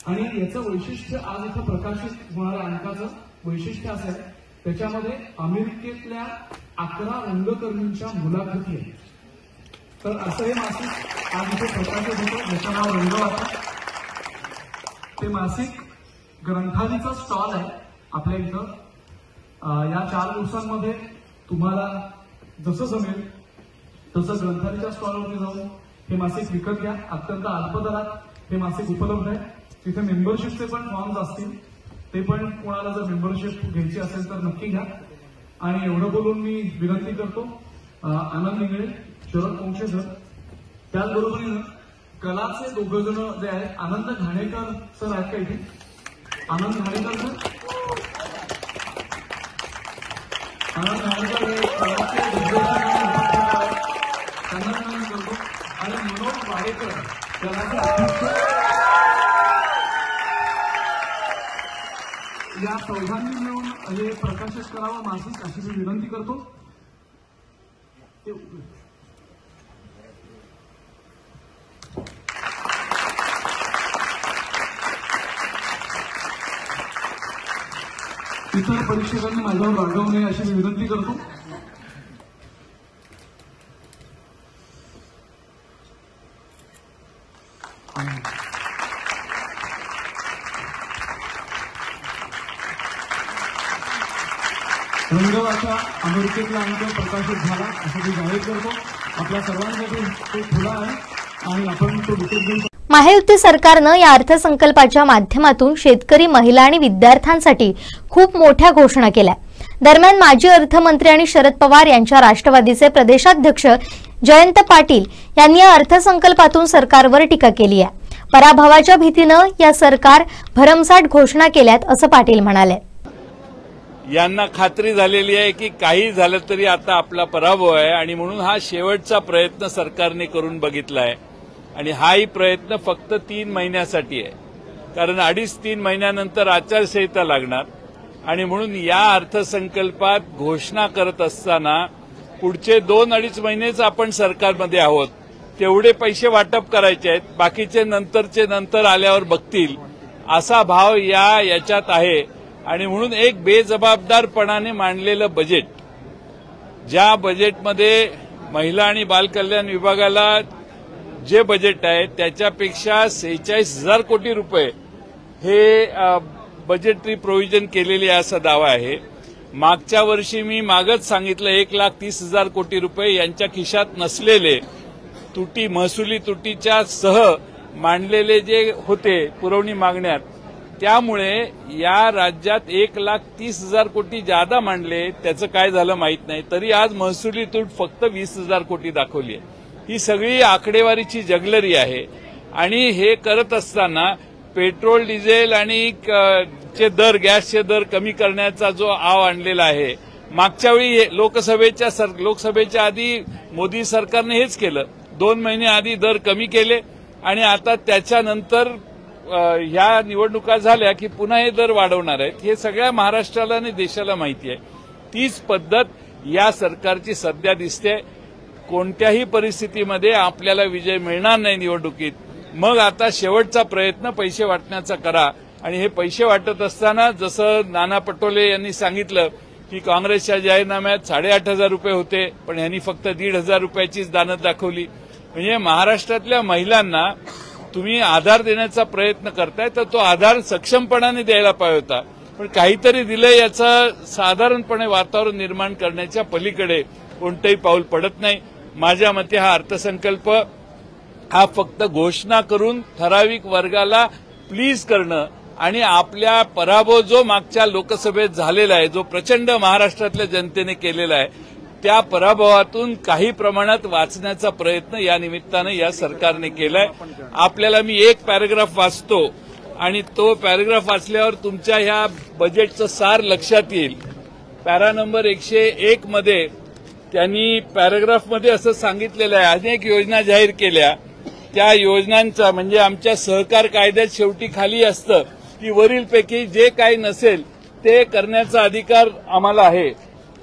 आणि याचं वैशिष्ट्य आज इथं प्रकाशित होणाऱ्या अंकाचं वैशिष्ट्य असं आहे, त्याच्यामध्ये अमेरिकेतल्या 11 रंगकर्मींच्या मुलाखती आहेत. तर असं हे मासिक आज इथे प्रकाशित होतं, ज्याचं नाव रंगवाता. ते मासिक ग्रंथालयाचा स्टॉल आहे आपल्या इथं. या 4 दिवसांमध्ये तुम्हाला जसं जमेल तसं ग्रंथालयाच्या स्टॉलवरती जाऊन हे मासिक विकत घ्या. अत्यंत अल्प दरात हे मासिक उपलब्ध आहे. तिथे मेंबरशिपचे पण फॉर्म्स असतील, ते पण कोणाला जर मेंबरशिप घ्यायची असेल तर नक्की घ्या. आणि एवढं बोलून मी विनंती करतो आनंद इंगळे, शरद पोंक्षे सर, त्याचबरोबरीनं कलाचे 2 जण जे आहेत, आनंद घाणेकर सर आहेत का इथे? आनंद घाणेकर सर, आनंद घाणेकर हे कलाचे 2 त्यांना विनंती करतो. आणि मनोज वाडेकर कलाचे अध्यक्ष, या 4घांनी मिळून हे प्रकाशित करावं मासिक, अशी मी विनंती करतो. इतर परीक्षकांनी माझ्यावर रागवू नये अशी मी विनंती करतो. रंगवाचा अमेरिकेतला अंक प्रकाशित झाला असं मी जाहीर करतो. आपल्या सर्वांसाठी तो खुला आहे आणि आपण तो विकत घेऊ. महायुती सरकारनं या अर्थसंकल्पाच्या माध्यमातून शेतकरी, महिला आणि विद्यार्थ्यांसाठी खूप मोठ्या घोषणा केल्या. दरम्यान माजी अर्थमंत्री आणि शरद पवार यांच्या राष्ट्रवादीचे प्रदेशाध्यक्ष जयंत पाटील यांनी या अर्थसंकल्पातून सरकारवर टीका केली आहे. पराभवाच्या भीतीनं या सरकार भरमसाठ घोषणा केल्यात असं पाटील म्हणाले. यांना खात्री झालेली आहे की काही झालं तरी आता आपला पराभव आहे आणि म्हणून हा शेवटचा प्रयत्न सरकारने करून बघितला आहे. आणि हाही प्रयत्न फक्त 3 महिन्यासाठी आहे, कारण 2.5-3 महिन्यानंतर आचारसंहिता लागणार. आणि म्हणून या अर्थसंकल्पात घोषणा करत असताना पुढचे 2-2.5 महिनेच आपण सरकारमध्ये आहोत, तेवढे पैसे वाटप करायचे आहेत, बाकीचे नंतरचे नंतर आल्यावर बघतील, असा भाव याच्यात आहे. आणि म्हणून एक बेजबाबदारपणाने मांडलेलं बजेट, ज्या बजेटमध्ये महिला आणि बालकल्याण विभागाला जे बजेट आहे त्याच्यापेक्षा 46,000 कोटी रुपये हे बजेटरी प्रोव्हिजन केलेली आहे असा दावा आहे. मागच्या वर्षी मी मागच सांगितलं 1,30,000 कोटी रुपये यांच्या खिशात नसलेले महसुली तुटीच्या सह मांडलेले जे होते पुरवणी मागण्यात, त्यामुळे या राज्यात 1,30,000 कोटी जादा मांडले. त्याचं काय झालं माहित नाही. तरी आज महसुली तूट फक्त 20,000 कोटी दाखवली आहे. ही सगळी आकडेवारीची जगलरी आहे. आणि हे करत असताना पेट्रोल, डिझेल आणि गॅसचे दर कमी करण्याचा जो आव आणलेला आहे, मागच्या वेळी लोकसभेच्या आधी मोदी सरकारने हेच केलं. 2 महिने आधी दर कमी केले आणि आता त्याच्यानंतर ह्या निवडणुका झाल्या की पुन्हा हे दर वाढवणार आहेत. हे सगळ्या महाराष्ट्राला आणि देशाला माहिती आहे. तीच पद्धत या सरकारची सध्या दिसते. कोणत्याही परिस्थितीमध्ये आपल्याला विजय मिळणार नाही निवडणुकीत. मग आता शेवटचा प्रयत्न पैसे वाटण्याचा करा. आणि हे पैसे वाटत असताना जसं नाना पटोले यांनी सांगितलं की काँग्रेसच्या जाहीरनाम्यात 8,500 रुपये होते, पण यांनी फक्त 1,500 रुपयाचीच दानत दाखवली. म्हणजे महाराष्ट्रातल्या महिलांना तुम्ही आधार देण्याचा प्रयत्न करताय तर तो आधार सक्षमपणाने द्यायला पाहिजे होता, पण काहीतरी दिलं याचं साधारणपणे वातावरण निर्माण करण्याच्या पलीकडे कोणतंही पाऊल पडत नाही. माझ्या मते हा अर्थसंकल्प हा फक्त घोषणा करून ठराविक वर्गाला प्लीज करणं आणि आपल्या पराभव जो मागच्या लोकसभेत झालेला आहे, जो प्रचंड महाराष्ट्रातल्या जनतेने केलेला आहे, त्या पराभवातून काही प्रमाणात वाचण्याचा प्रयत्न या निमित्तानं या सरकारने केलाय. आपल्याला मी एक पॅराग्राफ वाचतो आणि तो पॅराग्राफ वाचल्यावर तुमच्या ह्या बजेटचं सार लक्षात येईल. पॅरा नंबर 101 मध्ये त्यांनी पॅराग्राफमध्ये असं सांगितलेलं आहे, अनेक योजना जाहीर केल्या, त्या योजनांचा म्हणजे आमच्या सहकार कायद्यात शेवटी खाली असतं की वरीलपैकी जे काही नसेल ते करण्याचा अधिकार आम्हाला आहे.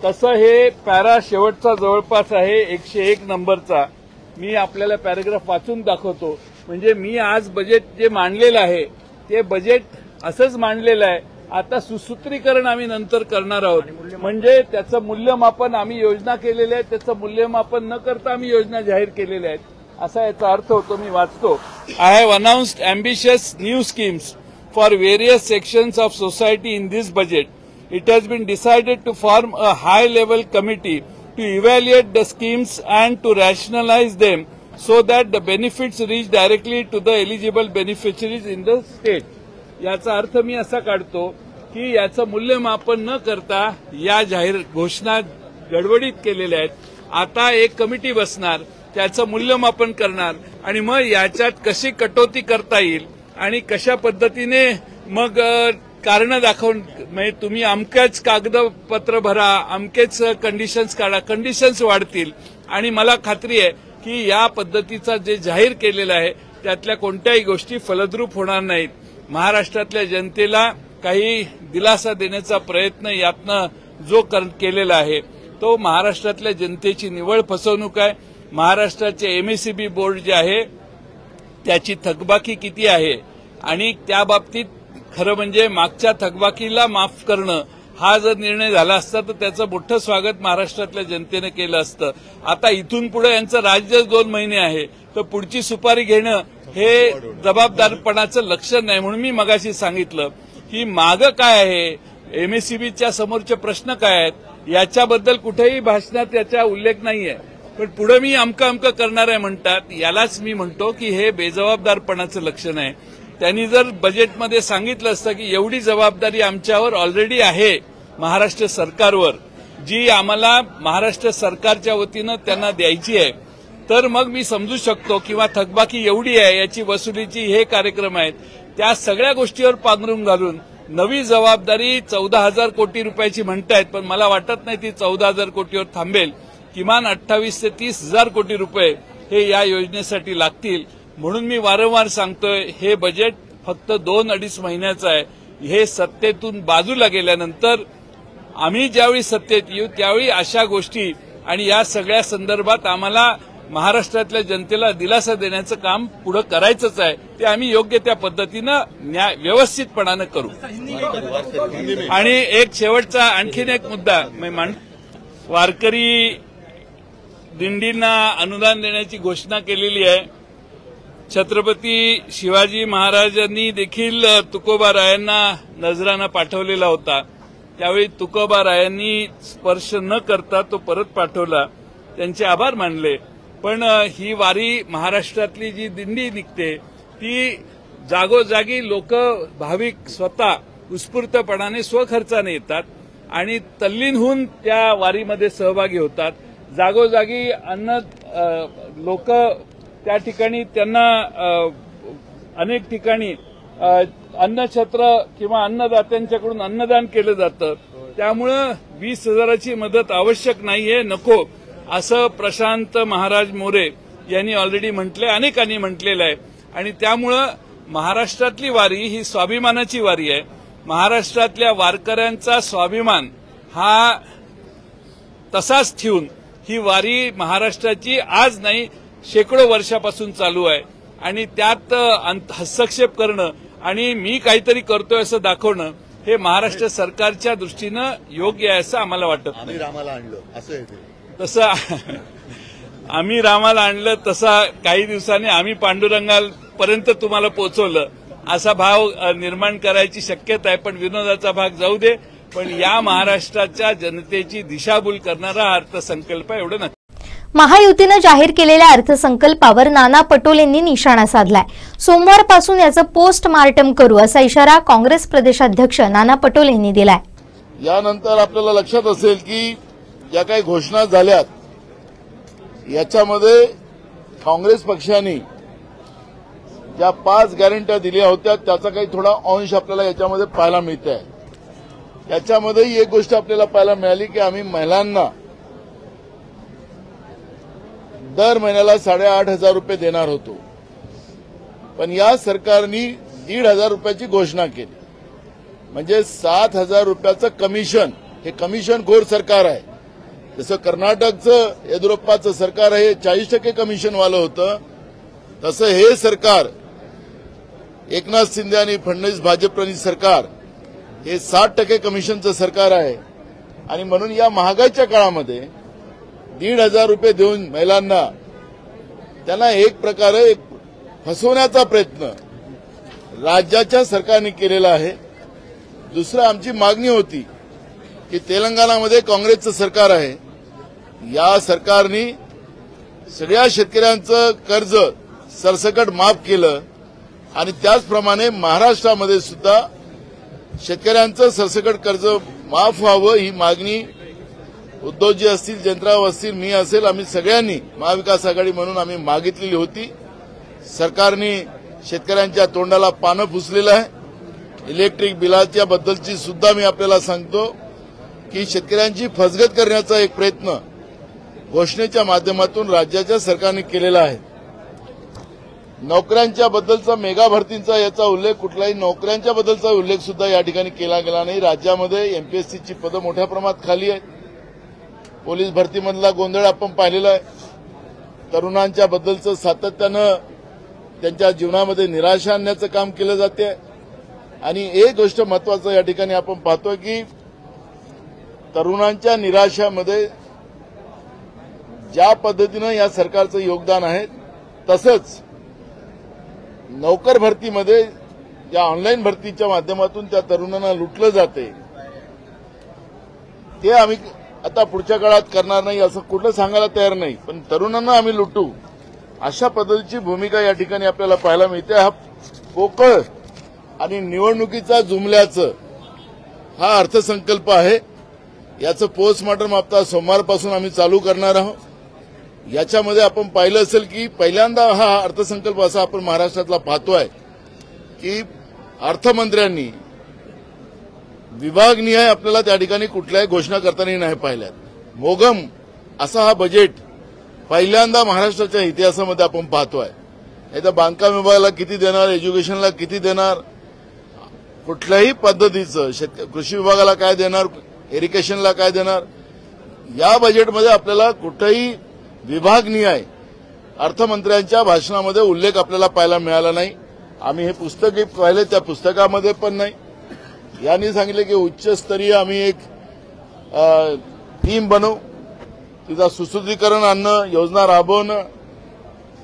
तसं हे पॅरा शेवटचा जवळपास आहे 101 नंबरचा. मी आपल्याला पॅराग्राफ वाचून दाखवतो. म्हणजे मी आज बजेट जे मांडलेलं आहे ते बजेट असंच मांडलेलं आहे आता सुसूत्रीकरण आम्ही नंतर करणार आहोत. म्हणजे त्याचं मूल्यमापन आम्ही योजना केलेल्या आहेत, त्याचं मूल्यमापन न करता आम्ही योजना जाहीर केलेल्या आहेत असा याचा अर्थ होतो. मी वाचतो. I have announced ambitious new schemes for various sections of society in this budget. It has been decided to form a high-level committee to evaluate the schemes and to rationalize them so that the benefits reach directly to the eligible beneficiaries in the state. याचा अर्थ मी असा काढतो की याचं मूल्यमापन न करता या जाहीर घोषणा गडबडीत केलेल्या आहेत. आता एक कमिटी बसणार, त्याचं मूल्यमापन करणार आणि मग याच्यात कशी कटौती करता येईल आणि कशा पद्धतीने मग कारण दाखवून म्हणजे तुम्ही अमक्याच कागदपत्र भरा, अमकेच कंडिशन्स काढा, कंडिशन्स वाढतील आणि मला खात्री आहे की या पद्धतीचा जे जाहीर केलेलं आहे त्यातल्या कोणत्याही गोष्टी फलद्रूप होणार नाहीत. महाराष्ट्रातल्या जनतेला काही दिलासा देण्याचा प्रयत्न यातनं जो केलेला आहे तो महाराष्ट्रातल्या जनतेची निव्वळ फसवणूक आहे. महाराष्ट्राचे एमएसईबी बोर्ड जे आहे त्याची थकबाकी किती आहे आणि त्या बाबतीत खरं म्हणजे मागच्या थकबाकीला माफ करणं हा जर निर्णय झाला असता तर त्याचं मोठं स्वागत महाराष्ट्रातल्या जनतेने केलं असतं. आता इथून पुढे यांचं राज्य 2 महिने आहे तर पुढची सुपारी घेणं हे जबाबदारपणाचं लक्षण नाही. म्हणून मी मगाशी सांगितलं की मागं काय आहे, एमएसईबीच्या समोरचे प्रश्न काय आहेत याच्याबद्दल कुठेही भाषणात याचा उल्लेख नाहीये. पण पुढे मी अमकं करणार आहे म्हणतात. यालाच मी म्हणतो की हे बेजबाबदारपणाचं लक्षण आहे. त्यांनी जर बजेटमध्ये सांगितलं असतं की एवढी जबाबदारी आमच्यावर ऑलरेडी आहे महाराष्ट्र सरकारवर, जी आम्हाला महाराष्ट्र सरकारच्या वतीनं त्यांना द्यायची आहे, तर मग मी समजू शकतो किंवा थकबाकी एवढी आहे याची वसुलीची हे कार्यक्रम आहेत. त्या सगळ्या गोष्टीवर पांघरून घालून नवी जबाबदारी 14,000 कोटी रुपयाची म्हणतायत, पण मला वाटत नाही ती 14,000 कोटीवर थांबेल. किमान 28 ते 30,000 कोटी रुपये हे या योजनेसाठी लागतील. म्हणून मी वारंवार सांगतोय हे बजेट फक्त 2-2.5 महिन्याचं आहे. हे सत्तेतून बाजूला गेल्यानंतर आम्ही ज्यावेळी सत्तेत येऊ त्यावेळी अशा गोष्टी आणि या सगळ्या संदर्भात आम्हाला महाराष्ट्रातल्या जनतेला दिलासा देण्याचं काम पुढे करायचंच आहे. ते आम्ही योग्य त्या पद्धतीनं व्यवस्थितपणानं करू. आणि एक शेवटचा आणखीन एक मुद्दा वारकरी दिंडींना अनुदान देण्याची घोषणा केलेली आहे. छत्रपती शिवाजी महाराजांनी देखील तुकोबारायांना नजराना पाठवलेला होता. त्यावेळी तुकोबारायांनी स्पर्श न करता तो परत पाठवला, त्यांचे आभार मानले. पण ही वारी महाराष्ट्रातली जी दिंडी निघते ती जागोजागी लोक भाविक स्वतः उत्स्फूर्तपणाने स्वखर्चाने येतात आणि तल्लीन होऊन त्या वारीमध्ये सहभागी होतात. जागोजागी लोक त्या ठिकाणी त्यांना अनेक ठिकाणी अन्नछत्र किंवा अन्नदात्यांच्याकडून अन्नदान केलं जातं. त्यामुळं 20,000ची मदत आवश्यक नाहीये, नको असं प्रशांत महाराज मोरे यांनी ऑलरेडी म्हटलंय, अनेकांनी म्हटलेलं आहे. आणि त्यामुळं महाराष्ट्रातली वारी ही स्वाभिमानाची वारी आहे. महाराष्ट्रातल्या वारकऱ्यांचा स्वाभिमान हा तसाच ठेवून ही वारी महाराष्ट्राची आज नाही शेकडो वर्षापासून चालू आहे. आणि त्यात हस्तक्षेप करणं आणि मी काहीतरी करतोय असं दाखवणं हे महाराष्ट्र सरकारच्या दृष्टीनं योग्य आहे असं आम्हाला वाटत नाही. तसं आम्ही रामाला आणलं तसा काही दिवसांनी आम्ही पांडुरंगापर्यंत तुम्हाला पोहोचवलं असा भाव निर्माण करायची शक्यता आहे. पण विनोदाचा भाग जाऊ दे. पण या महाराष्ट्राच्या जनतेची दिशाभूल करणारा हा अर्थसंकल्प एवढं नक्की. महायुतीनं जाहीर केलेल्या अर्थसंकल्पावर नाना पटोलेंनी निशाणा साधलाय. सोमवारपासून याचं पोस्टमार्टम करू असा इशारा काँग्रेस प्रदेशाध्यक्ष नाना पटोले यांनी दिलाय. यानंतर आपल्याला लक्षात असेल की या काही घोषणा झाल्यात याच्यामध्ये काँग्रेस पक्षाने ज्या 5 गॅरंट्या दिल्या होत्या त्याचा काही थोडा अंश आपल्याला याच्यामध्ये पाहायला मिळत आहे. याच्यामध्ये एक गोष्ट आपल्याला पाहायला मिळाली की आम्ही महिलांना दर महिन्याला 8,500 रुपये देणार होतो. पण या सरकारने 1,500 रुपयाची घोषणा केली. म्हणजे 7,000 रुपयाचं कमिशन. हे कमिशनखोर सरकार आहे. जसं कर्नाटकचं येदियुरप्पाचं सरकार आहे 40% कमिशनवालं होतं, तसं हे सरकार एकनाथ शिंदे आणि फडणवीस भाजपनी सरकार हे 60% कमिशनचं सरकार आहे आणि म्हणून या महागाईच्या काळामध्ये 1,500 रुपये देऊन महिलांना त्यांना एक प्रकारे फसवण्याचा प्रयत्न राज्याच्या सरकारने केलेला आहे. दुसरं आमची मागणी होती की तेलंगणामध्ये काँग्रेसचं सरकार आहे, या सरकारने सगळ्या शेतकऱ्यांचं कर्ज सरसकट माफ केलं आणि त्याचप्रमाणे महाराष्ट्रामध्ये सुद्धा शेतकऱ्यांचं सरसकट कर्ज माफ व्हावं ही मागणी उद्धवजी असतील, जयंतराव असतील, मी असेल, आम्ही सगळ्यांनी महाविकास आघाडी म्हणून आम्ही मागितलेली होती. सरकारने शेतकऱ्यांच्या तोंडाला पानं पुसलेलं आहे. इलेक्ट्रिक बिलाच्या बद्दलची सुद्धा मी आपल्याला सांगतो की शेतकऱ्यांची फसगत करण्याचा एक प्रयत्न घोषणेच्या माध्यमातून राज्याच्या सरकारने केलेला आहे. नोकऱ्यांच्या बद्दलचा मेगा भरतींचा याचा उल्लेख कुठलाही नोकऱ्यांच्या बद्दलचा उल्लेख सुद्धा या ठिकाणी केला गेला नाही. राज्यामध्ये एमपीएससीची पदं मोठ्या प्रमाणात खाली आहेत. पोलीस भरतीमधला गोंधळ आपण पाहिलेला आहे. तरुणांच्या बद्दलचं सातत्यानं त्यांच्या जीवनामध्ये निराशा आणण्याचं काम केलं जाते आणि एक गोष्ट महत्वाचं या ठिकाणी आपण पाहतोय की तरुणांच्या निराशामध्ये ज्या पद्धतीनं या सरकारचं योगदान आहे तसंच नोकर भरतीमध्ये या ऑनलाईन भरतीच्या माध्यमातून त्या तरुणांना लुटलं जाते, ते आम्ही आता पुढच्या काळात करणार नाही असं कुठलं सांगायला तयार नाही, पण तरुणांना आम्ही लुटू अशा पद्धतीची भूमिका या ठिकाणी आपल्याला पाहायला मिळते. हा पोकळ आणि निवडणुकीचा जुमल्याचं हा अर्थसंकल्प आहे. याचं पोस्टमॉर्टम आता सोमवारपासून आम्ही चालू करणार आहोत. याच्यामध्ये आपण पाहिलं असेल की पहिल्यांदा हा अर्थसंकल्प असा आपण महाराष्ट्रातला पाहतोय की अर्थमंत्र्यांनी विभागनिहाय आपल्याला त्या ठिकाणी कुठल्याही घोषणा करताना नाही पाहिल्यात. मोगम असा हा बजेट पहिल्यांदा महाराष्ट्राच्या इतिहासामध्ये आपण पाहतोय. नाही तर बांधकाम विभागाला किती देणार, एज्युकेशनला किती देणार, कुठल्याही पद्धतीचं कृषी विभागाला काय देणार, इरिगेशनला काय देणार, या बजेटमध्ये आपल्याला कुठेही विभागनिहाय अर्थमंत्र्यांच्या भाषणामध्ये उल्लेख आपल्याला पाहायला मिळाला नाही. आम्ही हे पुस्तक पाहिले, त्या पुस्तकामध्ये पण नाही. यांनी सांगितले की उच्चस्तरीय आम्ही एक टीम बनवू, तिचा सुसूत्रीकरण आणणं, योजना राबवणं.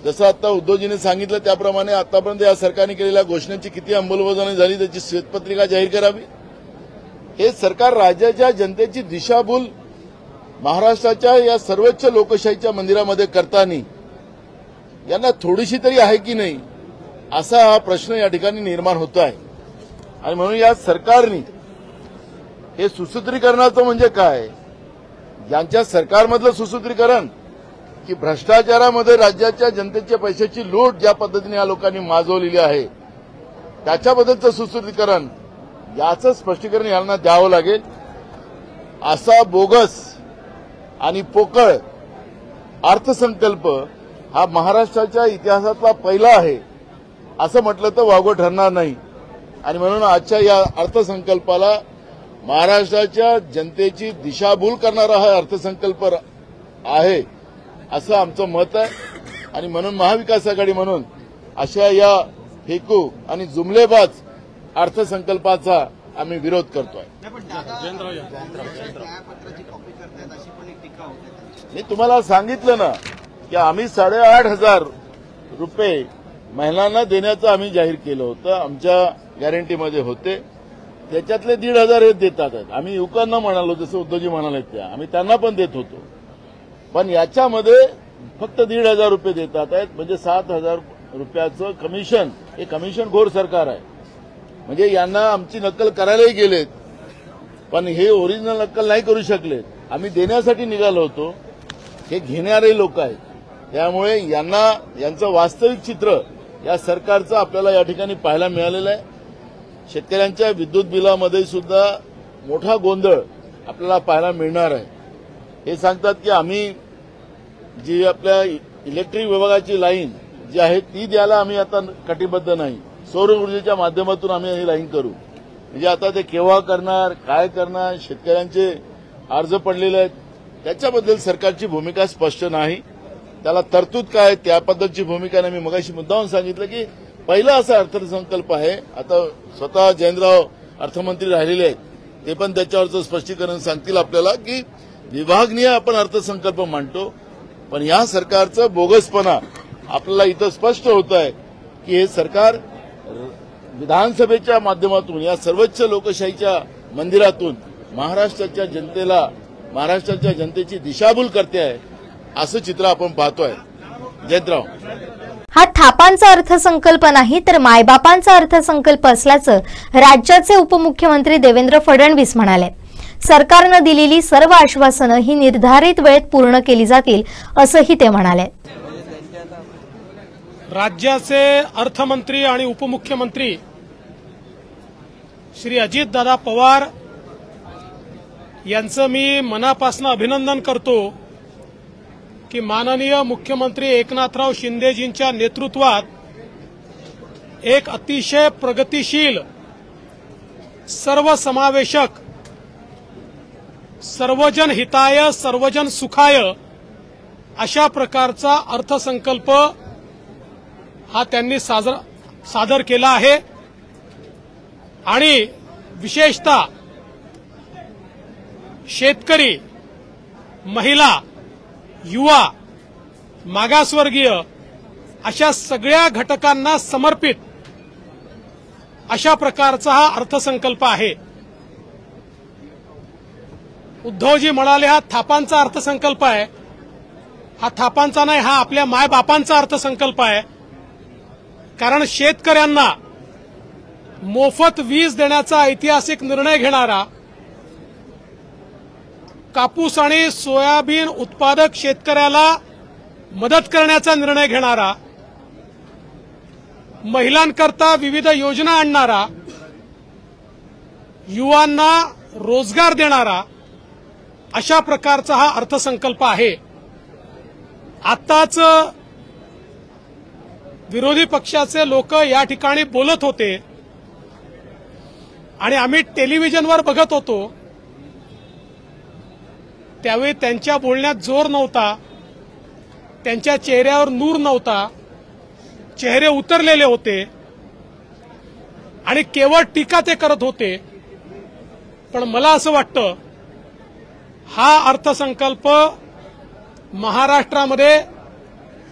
जसं आता उद्धवजींनी सांगितलं त्याप्रमाणे आतापर्यंत या सरकारने केलेल्या घोषणेची किती अंमलबजावणी झाली त्याची श्वेतपत्रिका जाहीर करावी. हे सरकार राज्याच्या जनतेची दिशाभूल महाराष्ट्राच्या या सर्वोच्च लोकशाहीच्या मंदिरामध्ये करताना यांना थोडीशी तरी आहे की नाही असा हा प्रश्न या ठिकाणी निर्माण होत आहे. आणि म्हणून या सरकारने हे सुसूत्रीकरणाचं म्हणजे काय, यांच्या सरकारमधलं सुसूत्रीकरण की भ्रष्टाचारामध्ये राज्याच्या जनतेच्या पैशाची लूट ज्या पद्धतीने या लोकांनी माजवलेली आहे त्याच्याबद्दलचं सुसूत्रीकरण, याचं स्पष्टीकरण यांना द्यावं लागेल. असा बोगस आणि पोकळ अर्थसंकल्प हा महाराष्ट्राच्या इतिहासातला पहिला आहे असं म्हटलं तर वावगं ठरणार नाही. आणि म्हणून आजच्या या अर्थसंकल्पाला महाराष्ट्राच्या जनतेची दिशाभूल करणारा हा अर्थसंकल्प आहे असं आमचं मत आहे. आणि म्हणून महाविकास आघाडी म्हणून अशा या फेकू आणि जुमलेबाज अर्थसंकल्पाचा आम्ही विरोध करतोय. मी तुम्हाला सांगितलं ना की आम्ही 8,500 रुपये महिलांना देण्याचं आम्ही जाहीर केलं होतं, आमच्या गॅरंटीमध्ये होते. त्याच्यातले 1,500 हे देतात आहेत. आम्ही युवकांना म्हणालो जसं उद्धवजी म्हणाले त्या आम्ही त्यांना पण देत होतो, पण याच्यामध्ये फक्त 1,500 रुपये देतात आहेत. म्हणजे 7,000 रुपयाचं कमिशन. हे कमिशनखोर सरकार आहे. म्हणजे यांना आमची नक्कल करायलाही गेलेत पण हे ओरिजिनल नक्कल नाही करू शकलेत. आम्ही देण्यासाठी निघालो होतो, हे घेणारे लोक आहेत. त्यामुळे यांचं वास्तविक चित्र या सरकारचं आपल्याला या ठिकाणी पाहायला मिळालेलं आहे. शेतकऱ्यांच्या विद्युत बिलामध्ये सुद्धा मोठा गोंधळ आपल्याला पाहायला मिळणार आहे. हे सांगतात की आम्ही जी आपल्या इलेक्ट्रिक विभागाची लाईन जी आहे ती द्यायला आम्ही आता कटिबद्ध नाही, सौर ऊर्जेच्या माध्यमातून आम्ही ही लाईन करू. म्हणजे आता ते केव्हा करणार, काय करणार, शेतकऱ्यांचे अर्ज पडलेले आहेत त्याच्याबद्दल सरकारची भूमिका स्पष्ट नाही. त्याला तरतूद काय त्या पद्धतीची भूमिका मी मगाशी मुद्दाहून सांगितलं की पहिला असा अर्थसंकल्प आहे. आता स्वतः जयंतराव अर्थमंत्री राहिलेले आहेत ते पण त्याच्यावरचं स्पष्टीकरण सांगतील आपल्याला की विभागनीय आपण अर्थसंकल्प मांडतो, पण या सरकारचं बोगसपणा आपल्याला इथं स्पष्ट होत आहे की हे सरकार विधानसभेच्या माध्यमातून या सर्वोच्च लोकशाहीच्या मंदिरातून महाराष्ट्राच्या जनतेची दिशाभूल करते आहे असं चित्र आपण पाहतोय. जयंतराव, हा थापांचा अर्थसंकल्प नाही तर मायबापांचा अर्थसंकल्प असल्याचं राज्याचे उपमुख्यमंत्री देवेंद्र फडणवीस म्हणाले. सरकारनं दिलेली सर्व आश्वासनं ही निर्धारित वेळेत पूर्ण केली जातील असंही ते म्हणाले. राज्याचे अर्थमंत्री आणि उपमुख्यमंत्री श्री अजितदादा पवार यांचं मी मनापासून अभिनंदन करतो की माननीय मुख्यमंत्री एकनाथराव शिंदेजींच्या नेतृत्वात एक अतिशय प्रगतिशील, सर्वसमावेशक, सर्वजन हिताय सर्वजन सुखाय अशा प्रकारचा अर्थसंकल्प हा त्यांनी सादर केला आहे. आणि विशेषतः शेतकरी, महिला, युवा, मागासवर्गीय अशा सगळ्या घटकांना समर्पित अशा प्रकारचा हा अर्थसंकल्प आहे. उद्धवजी म्हणाले हा थापांचा अर्थसंकल्प आहे. हा थापांचा नाही, हा आपल्या मायबापांचा अर्थसंकल्प आहे. कारण शेतकऱ्यांना मोफत वीज देण्याचा ऐतिहासिक निर्णय घेणारा, कापूस आणि सोयाबीन उत्पादक शेतकऱ्याला मदत करण्याचा निर्णय घेणारा, महिलांकरता विविध योजना आणणारा, युवांना रोजगार देणारा अशा प्रकारचा हा अर्थसंकल्प आहे. आताच विरोधी पक्षाचे लोक या ठिकाणी बोलत होते आणि आम्ही टेलिव्हिजनवर बघत होतो. त्यावेळी त्यांच्या बोलण्यात जोर नव्हता, त्यांच्या चेहऱ्यावर नूर नव्हता, चेहरे उतरलेले होते आणि केवळ टीका ते करत होते. पण मला असं वाटतं हा अर्थसंकल्प महाराष्ट्रामध्ये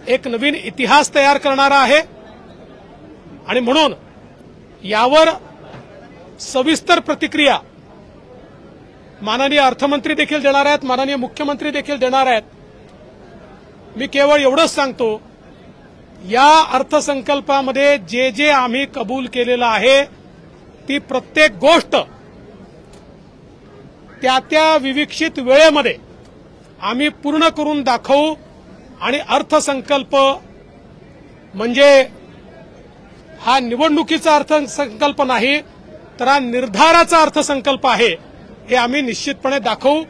एक नवीन इतिहास तयार करणारा आहे आणि म्हणून यावर सविस्तर प्रतिक्रिया माननीय अर्थमंत्री देखील देणार आहेत, माननीय मुख्यमंत्री देखील देणार आहेत. मी केवळ एवढंच सांगतो, या अर्थसंकल्पामध्ये जे जे आम्ही कबूल केलेलं आहे ती प्रत्येक गोष्ट त्या त्या विविक्षित वेळेमध्ये आम्ही पूर्ण करून दाखवू. आणि अर्थसंकल्प म्हणजे हा निवडणुकीचा अर्थसंकल्प नाही तर हा निर्धाराचा अर्थसंकल्प आहे, हे आम्ही निश्चितपणे दाखवू.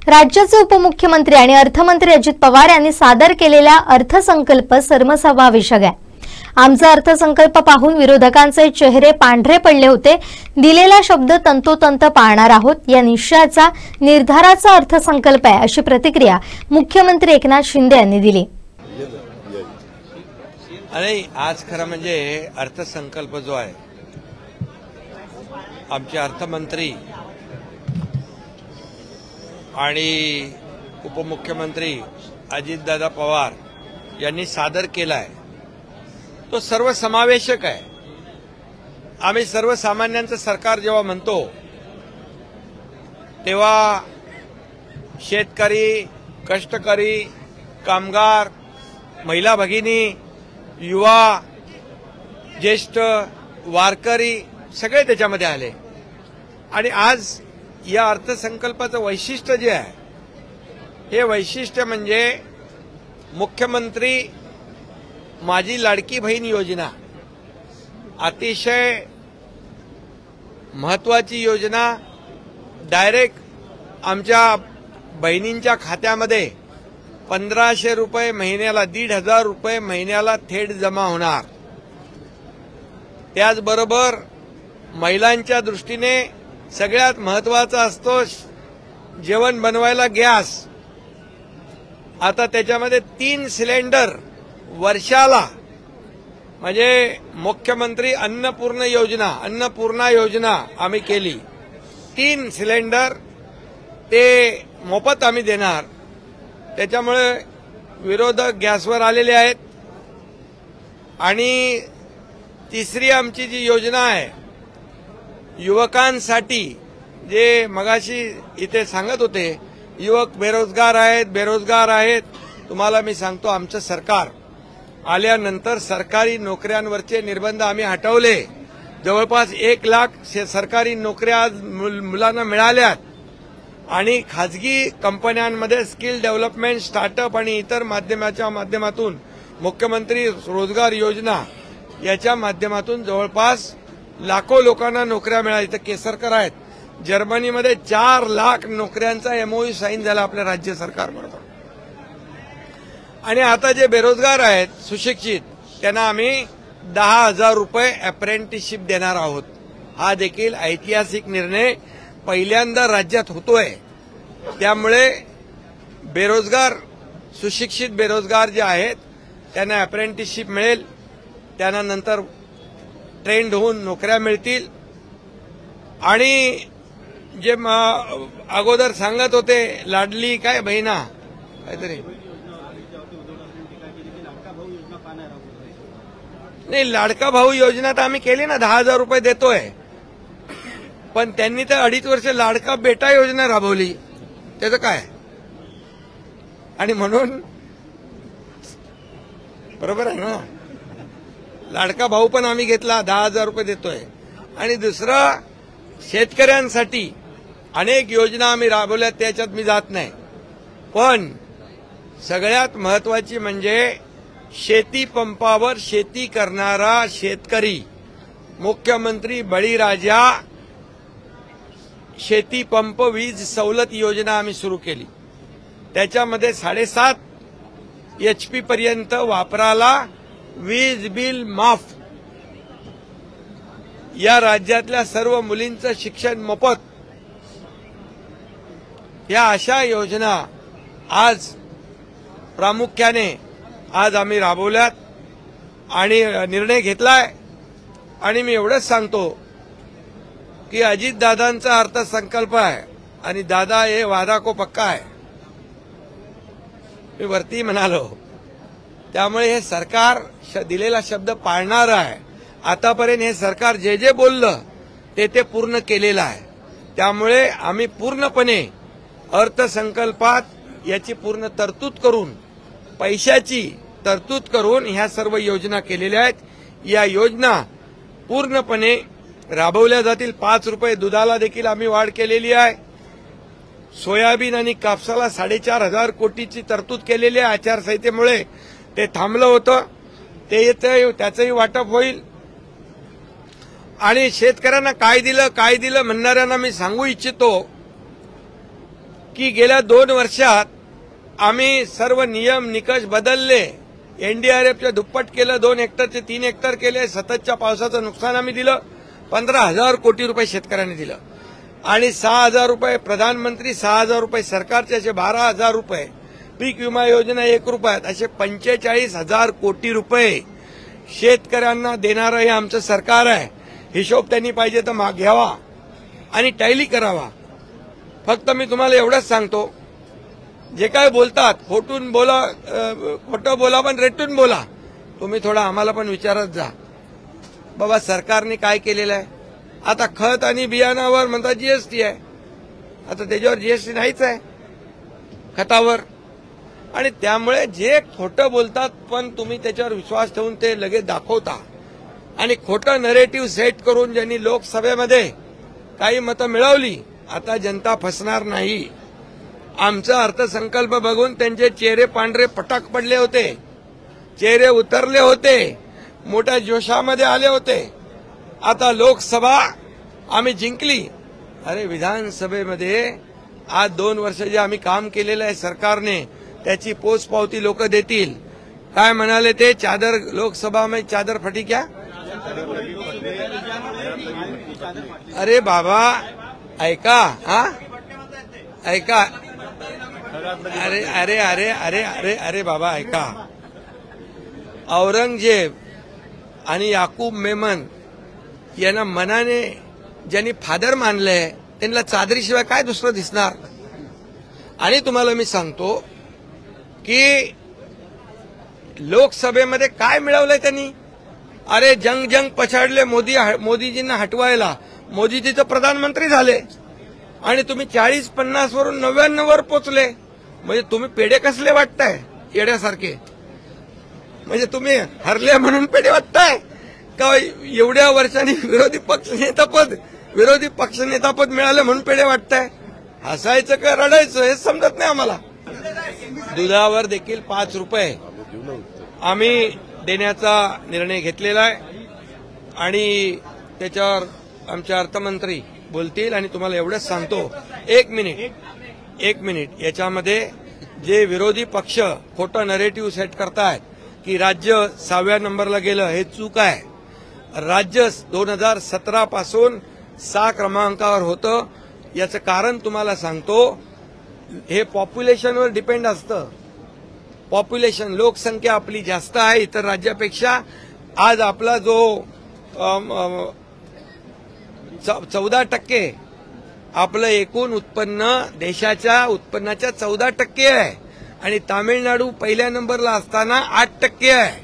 राज्याचे उपमुख्यमंत्री आणि अर्थमंत्री अजित पवार यांनी सादर केलेला अर्थसंकल्प सर्वसमावेशक आहे. आमचा अर्थसंकल्प पाहून विरोधकांचे चेहरे पांढरे पडले होते. दिलेला शब्द तंतोतंत पाळणार आहोत. या निश्चयाचा निर्धाराचा अर्थसंकल्प आहे अशी प्रतिक्रिया मुख्यमंत्री एकनाथ शिंदे यांनी दिली. आणि आज खरं म्हणजे अर्थसंकल्प जो आहे, आमचे अर्थमंत्री आणि उपमुख्यमंत्री अजितदादा पवार यांनी सादर केला आहे तो सर्वसमावेशक आहे. आम्ही सर्वसामान्यांचं सरकार जेव्हा म्हणतो तेव्हा शेतकरी, कष्टकरी, कामगार, महिला भगिनी, युवा, ज्येष्ठ, वारकरी सगळे त्याच्यामध्ये आले. आणि आज या अर्थसंकल्पाचं वैशिष्ट्य जे आहे हे वैशिष्ट्य म्हणजे मुख्यमंत्री माझी लाडकी बहीण योजना, अतिशय महत्वाची योजना, डायरेक्ट आमच्या बहिणींच्या खात्यामध्ये 1500 रुपये महिन्याला, 1500 रुपये महिन्याला थेट जमा होणार. त्याचबरोबर महिलांच्या दृष्टीने सगळ्यात महत्वाचा असतो जेवण बनवायला गॅस. आता त्याच्यामध्ये 3 सिलेंडर वर्षाला म्हणजे मुख्यमंत्री अन्नपूर्णा योजना आम्ही केली. 3 सिलेंडर ते मोफत आम्ही देणार. त्याच्यामुळे विरोधक गॅसवर आलेले आहेत. आणि तिसरी आमची जी योजना आहे युवकांसाठी, जे मगाशी इथे सांगत होते युवक बेरोजगार आहेत. तुम्हाला मी सांगतो, आमचं सरकार आल्यानंतर सरकारी नोकऱ्यांवरचे निर्बंध आम्ही हटवले. जवळपास 1 लाख सरकारी नोकऱ्या आज मुलांना मिळाल्यात. आणि खाजगी कंपन्यांमध्ये स्किल डेव्हलपमेंट, स्टार्टअप आणि इतर माध्यमाच्या माध्यमातून मुख्यमंत्री रोजगार योजना याच्या माध्यमातून जवळपास लाखो लोकांना नोकऱ्या मिळाल्या. इथं केसरकर आहेत. जर्मनीमध्ये 4 लाख नोकऱ्यांचा एमओयू साईन झाला आपल्या राज्य सरकारबरोबर. आणि आता जे बेरोजगार आहेत सुशिक्षित त्यांना आम्ही 10,000 रुपये अप्रेंटिसशिप देणार आहोत. हा देखील ऐतिहासिक निर्णय पहिल्यांदा राज्यात होतोय. त्यामुळे बेरोजगार सुशिक्षित बेरोजगार जे आहेत त्यांना अप्रेंटिसशिप मिळेल. त्यांना नंतर ट्रेंड होऊन नोकऱ्या मिळतील. आणि जे अगोदर सांगत होते लाडली काय बहिणा काहीतरी नाही, लाडका भाऊ योजना तर आम्ही केली ना, 10,000 रुपये देतोय. पण त्यांनी तर 2.5 वर्ष लाडका बेटा योजना राबवली. त्याचं काय? आणि म्हणून बरोबर आहे ना, लाडका भाऊ पण आम्ही घेतला, 10,000 रुपये देतोय. आणि दुसरं शेतकऱ्यांसाठी अनेक योजना आम्ही राबवल्या, त्याच्यात मी जात नाही. पण सगळ्यात महत्वाची म्हणजे शेती पंपावर शेती करणारा शेतकरी, मुख्यमंत्री बळीराजा शेती पंप वीज सवलत योजना आम्ही सुरू केली. त्याच्यामध्ये 7.5 HP पर्यंत वापराला वीज बिल माफ. या राज्यातल्या सर्व मुलींचं शिक्षण मोफत. या अशा योजना आज प्रामुख्याने आज आम्ही राबवल्यात आणि निर्णय घेतलाय. आणि मी एवढंच सांगतो की अजितदादांचा अर्थसंकल्प आहे आणि दादा हे वादा को पक्का आहे, मी वरती म्हणालो. त्यामुळे हे सरकार दिलेला शब्द पाळणार आहे. आतापर्यंत हे सरकार जे जे बोललं ते पूर्ण केलेलं आहे. त्यामुळे आम्ही पूर्णपणे अर्थसंकल्पात याची पूर्ण तरतूद करून, पैशाची तरतूद करून ह्या सर्व योजना केलेल्या आहेत. या योजना पूर्णपणे राबवल्या जातील. 5 रुपये दुधाला देखील आम्ही वाढ केलेली आहे. सोयाबीन आणि कापसाला 4,500 कोटीची तरतूद केलेली आहे. आचारसंहितेमुळे ते थांबलं होतं, त्याचंही वाटप होईल. आणि शेतकऱ्यांना काय दिलं म्हणणाऱ्यांना मी सांगू इच्छितो की गेल्या 2 वर्षात आम्ही सर्व नियम निकष बदलले. एनडीआरएफच्या दुप्पट केलं, 2 हेक्टरचे 3 हेक्टर केले. सततच्या पावसाचं नुकसान आम्ही दिलं. 15,000 कोटी रुपये शेतकऱ्यांनी दिलं. आणि 6,000 रुपये प्रधानमंत्री, 6,000 रुपये सरकारचे, असे 12,000 रुपये. पीक विमा योजना 1 रुपयात, असे 45,000 कोटी रुपये शेतकऱ्यांना देणारं हे आमचं सरकार आहे. हिशोब त्यांनी पाहिजे तर घ्यावा आणि टॅली करावा. फक्त मी तुम्हाला एवढंच सांगतो, जे काय बोलतात खोटं बोला पण रेटून बोला. तुम्ही थोडा आम्हाला पण विचारत जा, बाबा सरकारने काय केलेलं आहे. आता खत आणि बियाणावर म्हणतात जीएसटी आहे. आता त्याच्यावर जीएसटी नाहीच आहे खतावर. आणि त्यामुळे जे खोटं बोलतात पण तुम्ही त्याच्यावर विश्वास ठेवून ते लगेच दाखवता. आणि खोटं नरेटिव्ह सेट करून ज्यांनी लोकसभेमध्ये काही मतं मिळवली, आता जनता फसणार नाही. आमचा अर्थसंकल्प बघून त्यांचे चेहरे पांढरे पटाक पडले होते, चेहरे उतरले होते, मोठ्या जोशामध्ये आले होते. आता लोकसभा आम्ही जिंकली. अरे विधानसभेमध्ये आज 2 वर्ष जे आम्ही काम केलेलं आहे सरकारने, त्याची पोचपावती लोक देतील. काय म्हणाले ते, चादर लोकसभा में चादर फटी क्या. अरे बाबा ऐका, हा ऐका, अरे अरे अरे अरे अरे अरे बाबा ऐका. आणि याकूब मेमन यांना मनाने ज्यांनी फादर मानलंय त्यांना चादरीशिवाय काय दुसरं दिसणार. आणि तुम्हाला मी सांगतो की लोकसभेमध्ये काय मिळवलंय त्यांनी. अरे जंग पछाडले मोदीजींना हटवायला. मोदीजी प्रधानमंत्री झाले आणि तुम्ही 40-50 वरून 99 वर पोचले. म्हणजे तुम्ही पेढे कसले वाटताय येड्यासारखे. म्हणजे तुम्ही हरले म्हणून पेढे वाटताय का एवढ्या वर्षांनी विरोधी पक्षनेतापद मिळालं म्हणून पेढे वाटताय. हसायचं का रडायचं हे समजत नाही आम्हाला. दुधावर देखील 5 रुपये आम्ही देण्याचा निर्णय घेतलेला आहे आणि त्याच्यावर आमचे अर्थमंत्री बोलतील. आणि तुम्हाला एवढंच सांगतो, एक मिनिट याच्यामध्ये जे विरोधी पक्ष खोटं नरेटिव्ह सेट करतायत की राज्य 6व्या नंबरला गेलं, हे चूक आहे. राज्य 2017 पासून 6 क्रमांकावर होतं. याचं कारण तुम्हाला सांगतो, हे पॉप्युलेशनवर डिपेंड असतं. पॉप्युलेशन लोकसंख्या आपली जास्त आहे इतर राज्यापेक्षा. आज आपला जो 14% आपलं एकूण उत्पन्न देशाच्या उत्पन्नाच्या 14% आहे आणि तामिळनाडू पहिल्या नंबरला असताना 8% आहे.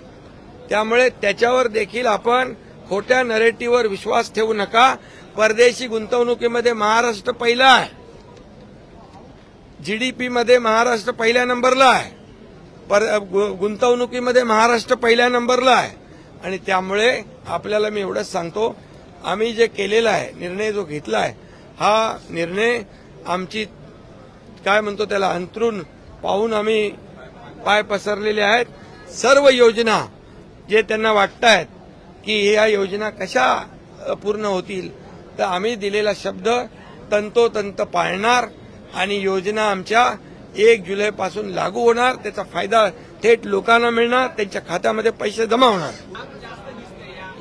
त्यामुळे त्याच्यावर देखील आपण खोट्या नरेटिव्हवर विश्वास ठेवू नका. परदेशी गुंतवणुकीमध्ये महाराष्ट्र पहिला आहे. जीडीपी मध्ये महाराष्ट्र पहिल्या नंबरला आहे. गुंतवणुकीमध्ये महाराष्ट्र पहिल्या नंबरला आहे. आणि त्यामुळे आपल्याला मी एवढंच सांगतो, आम्ही जे केलेला आहे निर्णय जो घेतला आहे, हा निर्णय आमची काय म्हणतो त्याला अंतरून पाहून आम्ही पाय पसरलेले आहेत. सर्व योजना जे त्यांना वाटतायत की या योजना कशा पूर्ण होतील, तर आम्ही दिलेला शब्द तंतोतंत पाळणार आणि योजना आमच्या 1 जुलैपासून लागू होणार. त्याचा फायदा थेट लोकांना मिळणार, त्यांच्या खात्यामध्ये पैसे जमा होणार.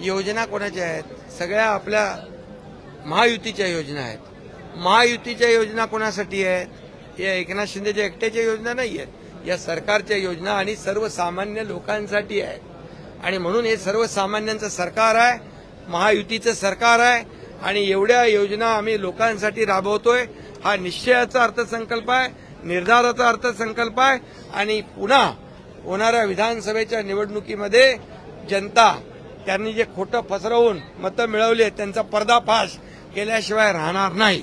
योजना कोणाच्या आहेत? सगळ्या आपल्या महायुतीच्या योजना आहेत. महायुतीच्या योजना कोणासाठी आहेत? या एकनाथ शिंदेच्या एकट्याच्या योजना नाही आहेत. या सरकारच्या योजना आणि सर्वसामान्य लोकांसाठी आहेत. आणि म्हणून हे सर्वसामान्यांचं सरकार आहे, महायुतीचं सरकार आहे आणि एवढ्या योजना आम्ही लोकांसाठी राबवतोय. हा निश्चयाचा अर्थसंकल्प आहे, निर्धाराचा अर्थसंकल्प आहे. आणि पुन्हा होणाऱ्या विधानसभेच्या निवडणुकीमध्ये जनता त्यांनी जे खोटं पसरवून मतं मिळवली त्यांचा पर्दाफाश केल्याशिवाय राहणार नाही.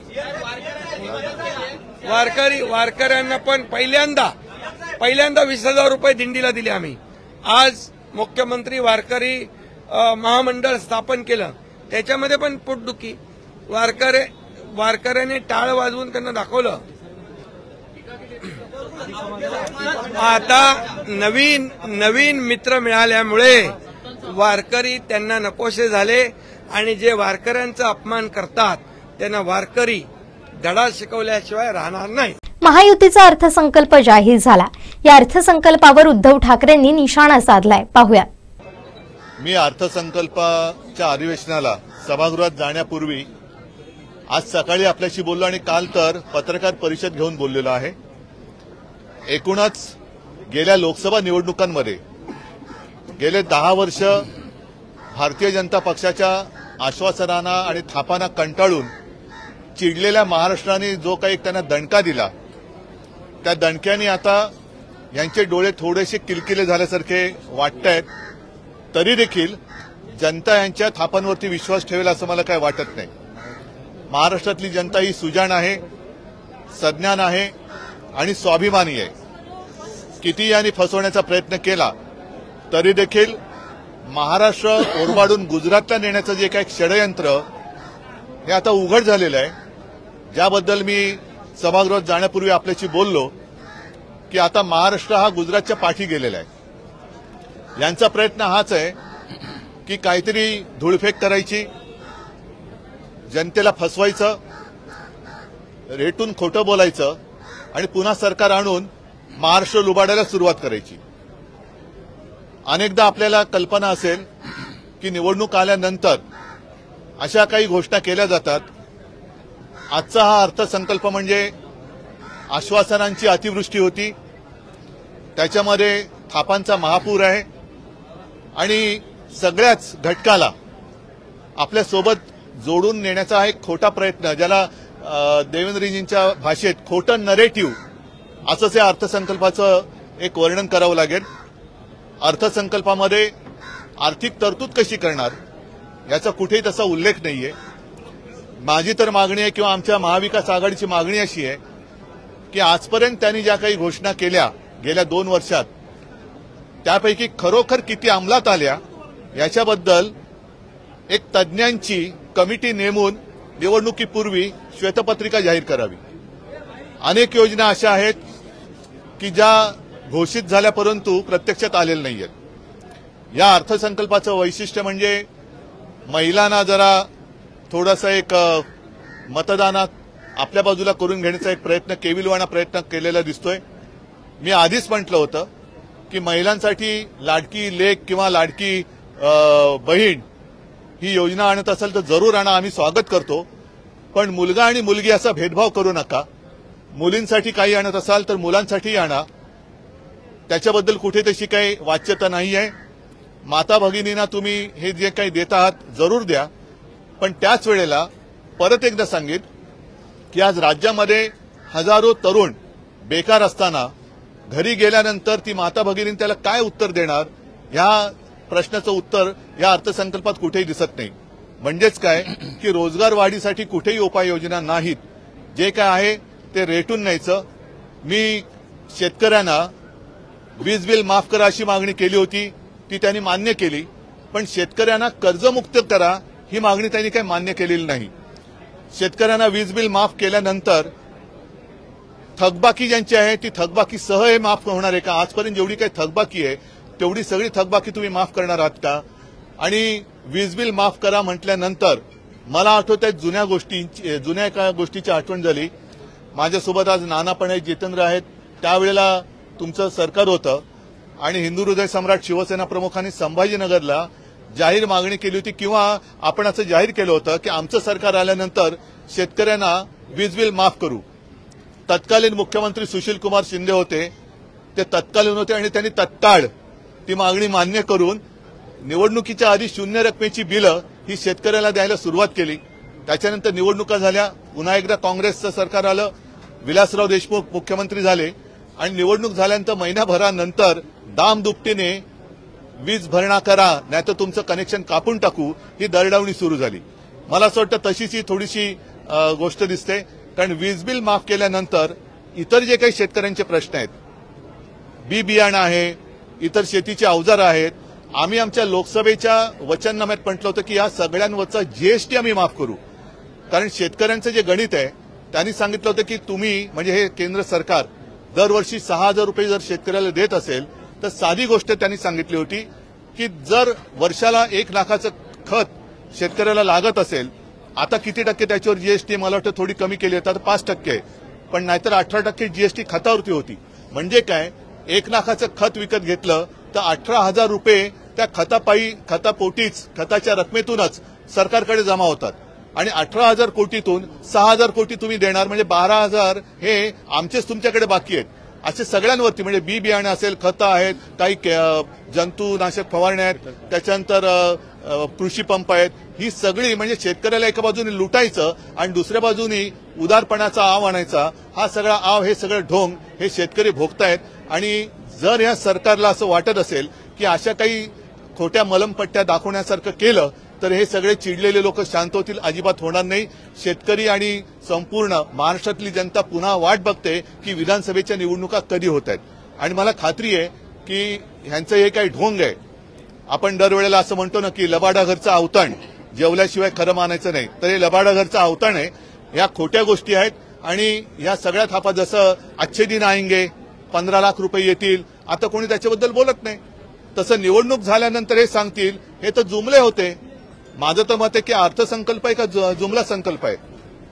वारकऱ्यांना पण पहिल्यांदा 20,000 रुपये दिंडीला दिले आम्ही. आज मुख्यमंत्री वारकरी महामंडळ स्थापन केलं, त्याच्यामध्ये पण पोटदुखी. वारकऱ्याने टाळ वाजवून त्यांना दाखवलं. आता नवीन मित्र मिळाल्यामुळे वारकरी त्यांना नकोसे झाले आणि जे वारकऱ्यांचा अपमान करतात त्यांना वारकरी धडा शिकवल्याशिवाय राहणार नाही. महायुतीचा अर्थसंकल्प जाहीर झाला. या अर्थसंकल्पावर उद्धव ठाकरेंनी निशाणा साधलाय. पाहूया. मी अर्थसंकल्पाच्या अधिवेशनाला सभागृहात जाण्यापूर्वी आज सकाळी आपल्याशी बोललो आणि काल तर पत्रकार परिषद घेऊन बोललेलो आहे. एकूणच गेल्या लोकसभा निवडणुकांमध्ये गेले 10 वर्ष भारतीय जनता पक्षाच्या आश्वासनांना आणि थापांना कंटाळून चिडलेल्या महाराष्ट्राने जो काही त्यांना दणका दिला, त्या दणक्याने आता यांचे डोळे थोडेसे किलकिले झाल्यासारखे वाटतायत. तरी देखील जनता यांच्या थापांवरती विश्वास ठेवेल असं मला काय वाटत नाही. महाराष्ट्रातली जनता ही सुजाण आहे, सज्ञान आहे आणि स्वाभिमानी आहे. किती यांनी फसवण्याचा प्रयत्न केला तरी देखील महाराष्ट्र ओरबाडून गुजरातला नेण्याचं जे काही षडयंत्र हे आता उघड झालेलं आहे, ज्याबद्दल मी सभागृहात जाण्यापूर्वी आपल्याशी बोललो की आता महाराष्ट्र हा गुजरातच्या पाठी गेलेला आहे. यांचा प्रयत्न हाच आहे की काहीतरी धूळफेक करायची, जनतेला फसवायचं, रेटून खोटं बोलायचं आणि पुन्हा सरकार आणून महाराष्ट्र लुबाडायला सुरुवात करायची. अनेकदा आपल्याला कल्पना असेल की निवडणूक आल्यानंतर अशा काही घोषणा केल्या जातात. आजचा हा अर्थसंकल्प म्हणजे आश्वासनांची अतिवृष्टी होती, त्याच्यामध्ये थापांचा महापूर आहे आणि सगळ्याच घटकाला आपल्या सोबत जोडून नेण्याचा हा एक खोटा प्रयत्न, ज्याला देवेंद्रजींच्या भाषेत खोटं नरेटिव्ह असंच या अर्थसंकल्पाचं एक वर्णन करावं लागेल. अर्थसंकल्पामध्ये आर्थिक तरतूद कशी करणार याचा कुठेही तसा उल्लेख नाहीये. माझी तर मागणी आहे किंवा आमच्या महाविकास आघाडीची मागणी अशी आहे की आजपर्यंत त्यांनी ज्या काही घोषणा केल्या गेल्या 2 वर्षात त्यापैकी खरोखर किती अंमलात आल्या याच्याबद्दल एक तज्ज्ञांची कमिटी नेमून निवडणुकीपूर्वी श्वेतपत्रिका जाहीर करावी. अनेक योजना अशा आहेत की ज्या घोषित झाल्या परंतु प्रत्यक्षात आलेल्या नाहीयेत. या अर्थसंकल्पाचं वैशिष्ट्य म्हणजे महिलांना जरा थोडासा एक मतदानात आपल्या बाजूला करून घेण्याचा एक प्रयत्न, केविलवाणा प्रयत्न केलेला दिसतोय. मी आधीच म्हटलं होतं की महिलांसाठी लाडकी लेक किंवा लाडकी बहीण ही योजना आणत असेल तर जरूर आणा, आम्ही स्वागत करतो. पण मुलगा आणि मुलगी असा भेदभाव करू नका. मुलींसाठी काही आणत असाल तर मुलांसाठीही आणा. त्याच्याबद्दल कुठे तशी काही वाच्यता नाही आहे. माता भगिनींना तुम्ही हे जे काही देत आहात जरूर द्या, पण त्याच वेळेला परत एकदा सांगेन की आज राज्यामध्ये हजारो तरुण बेकार असताना घरी गेल्यानंतर ती माता भगिनी त्याला काय उत्तर देणार ह्या प्रश्नाचं उत्तर या अर्थसंकल्पात कुठेही दिसत नाही. म्हणजेच काय की रोजगार वाढीसाठी कुठेही उपाययोजना नाहीत. जे काय आहे ते रेटून न्यायचं. मी शेतकऱ्यांना वीज बिल माफ करा अशी मागणी केली होती, ती त्यांनी मान्य केली. पण शेतकऱ्यांना कर्जमुक्त करा ही मागणी त्यांनी काही मान्य केलेली नाही. शेतकऱ्यांना वीज बिल माफ केल्यानंतर थकबाकी ज्यांची आहे ती थकबाकी सह हे माफ होणार आहे का? आजपर्यंत जेवढी काही थकबाकी आहे तेवढी सगळी थकबाकी तुम्ही माफ करणार आहात का? आणि वीज बिल माफ करा म्हटल्यानंतर मला आठवतंय जुन्या एका गोष्टीची आठवण झाली. माझ्यासोबत आज नाना पण आहेत, जितेंद्र आहेत. त्यावेळेला तुमचं सरकार होतं आणि हिंदू हृदय सम्राट शिवसेना प्रमुखांनी संभाजीनगरला जाहीर मागणी केली होती किंवा आपण असं जाहीर केलं होतं की आमचं सरकार आल्यानंतर शेतकऱ्यांना वीज बिल माफ करू. तत्कालीन मुख्यमंत्री सुशील कुमार शिंदे होते, ते तत्कालीन होते आणि त्यांनी तत्काळ ती मागणी मान्य करून निवडणुकीच्या आधी 0 रकमेची बिलं ही शेतकऱ्याला द्यायला सुरुवात केली. त्याच्यानंतर निवडणुका झाल्या, पुन्हा एकदा काँग्रेसचं सरकार आलं, विलासराव देशमुख मुख्यमंत्री झाले आणि निवडणूक झाल्यानंतर महिनाभरानंतर दामदुपटीने वीज भरणा करा नाहीतर तुमचं कनेक्शन कापून टाकू ही दरडावणी सुरू झाली. मला असं वाटतं तशीच ही थोडीशी गोष्ट दिसते. कारण वीज बिल माफ केल्यानंतर इतर जे काही शेतकऱ्यांचे प्रश्न आहेत, बी बियाणं आहे, इतर शेतीचे अवजार आहेत, आम्ही आमच्या लोकसभेच्या वचननाम्यात म्हटलं होतं की या सगळ्यांवरचा जीएसटी आम्ही माफ करू. कारण शेतकऱ्यांचं जे गणित आहे त्यांनी सांगितलं होतं की तुम्ही म्हणजे हे केंद्र सरकार दरवर्षी 6,000 रुपये जर शेतकऱ्याला देत असेल तर साधी गोष्ट त्यांनी सांगितली होती की जर वर्षाला 1 लाखाचं खत शेतकऱ्याला लागत असेल, आता किती टक्के त्याच्यावर जीएसटी मला वाटतं थोडी कमी केली होती, आता 5% आहे, पण नाहीतर 18% जीएसटी खतावरती होती. म्हणजे काय 1 लाखाचं खत विकत घेतलं तर 18,000 रुपये त्या खतापोटीच खताच्या रकमेतूनच सरकारकडे जमा होतात आणि 18,000 कोटीतून 6,000 कोटी तुम्ही देणार म्हणजे 12,000 हे आमचेच तुमच्याकडे बाकी आहेत. असे सगळ्यांवरती म्हणजे बी बियाणं असेल, खतं आहेत, काही जंतुनाशक फवारण्या आहेत, त्याच्यानंतर कृषी पंप आहेत, ही सगळी म्हणजे शेतकऱ्याला एका बाजूने लुटायचं आणि दुसऱ्या बाजूने उदारपणाचा आव आणायचा, हा सगळा आव हे सगळं ढोंग हे शेतकरी भोगतायत. आणि जर या सरकारला असं वाटत असेल की अशा काही खोट्या मलमपट्ट्या दाखवण्यासारखं केलं तर हे सगळे चिडलेले लोक शांत होतील, अजिबात होणार नाही. शेतकरी आणि संपूर्ण महाराष्ट्रातली जनता पुन्हा वाट बघते की विधानसभेच्या निवडणुका कधी होत आहेत. आणि मला खात्री आहे की ह्यांचं हे काही ढोंग आहे. आपण दरवेळेला असं म्हणतो ना की लबाडा घरचं अवतण, जेवल्याशिवाय खरं मानायचं नाही, तर हे लबाडा घरचं अवतण आहे. ह्या खोट्या गोष्टी आहेत आणि ह्या सगळ्यात थापा जसं अच्छे दिन आएंगे, 15 लाख रुपये येतील, आता कोणी त्याच्याबद्दल बोलत नाही. तसं निवडणूक झाल्यानंतर हे सांगतील, हे तर जुमले होते. माझं तर मत आहे की अर्थसंकल्प आहे का जुमला संकल्प आहे.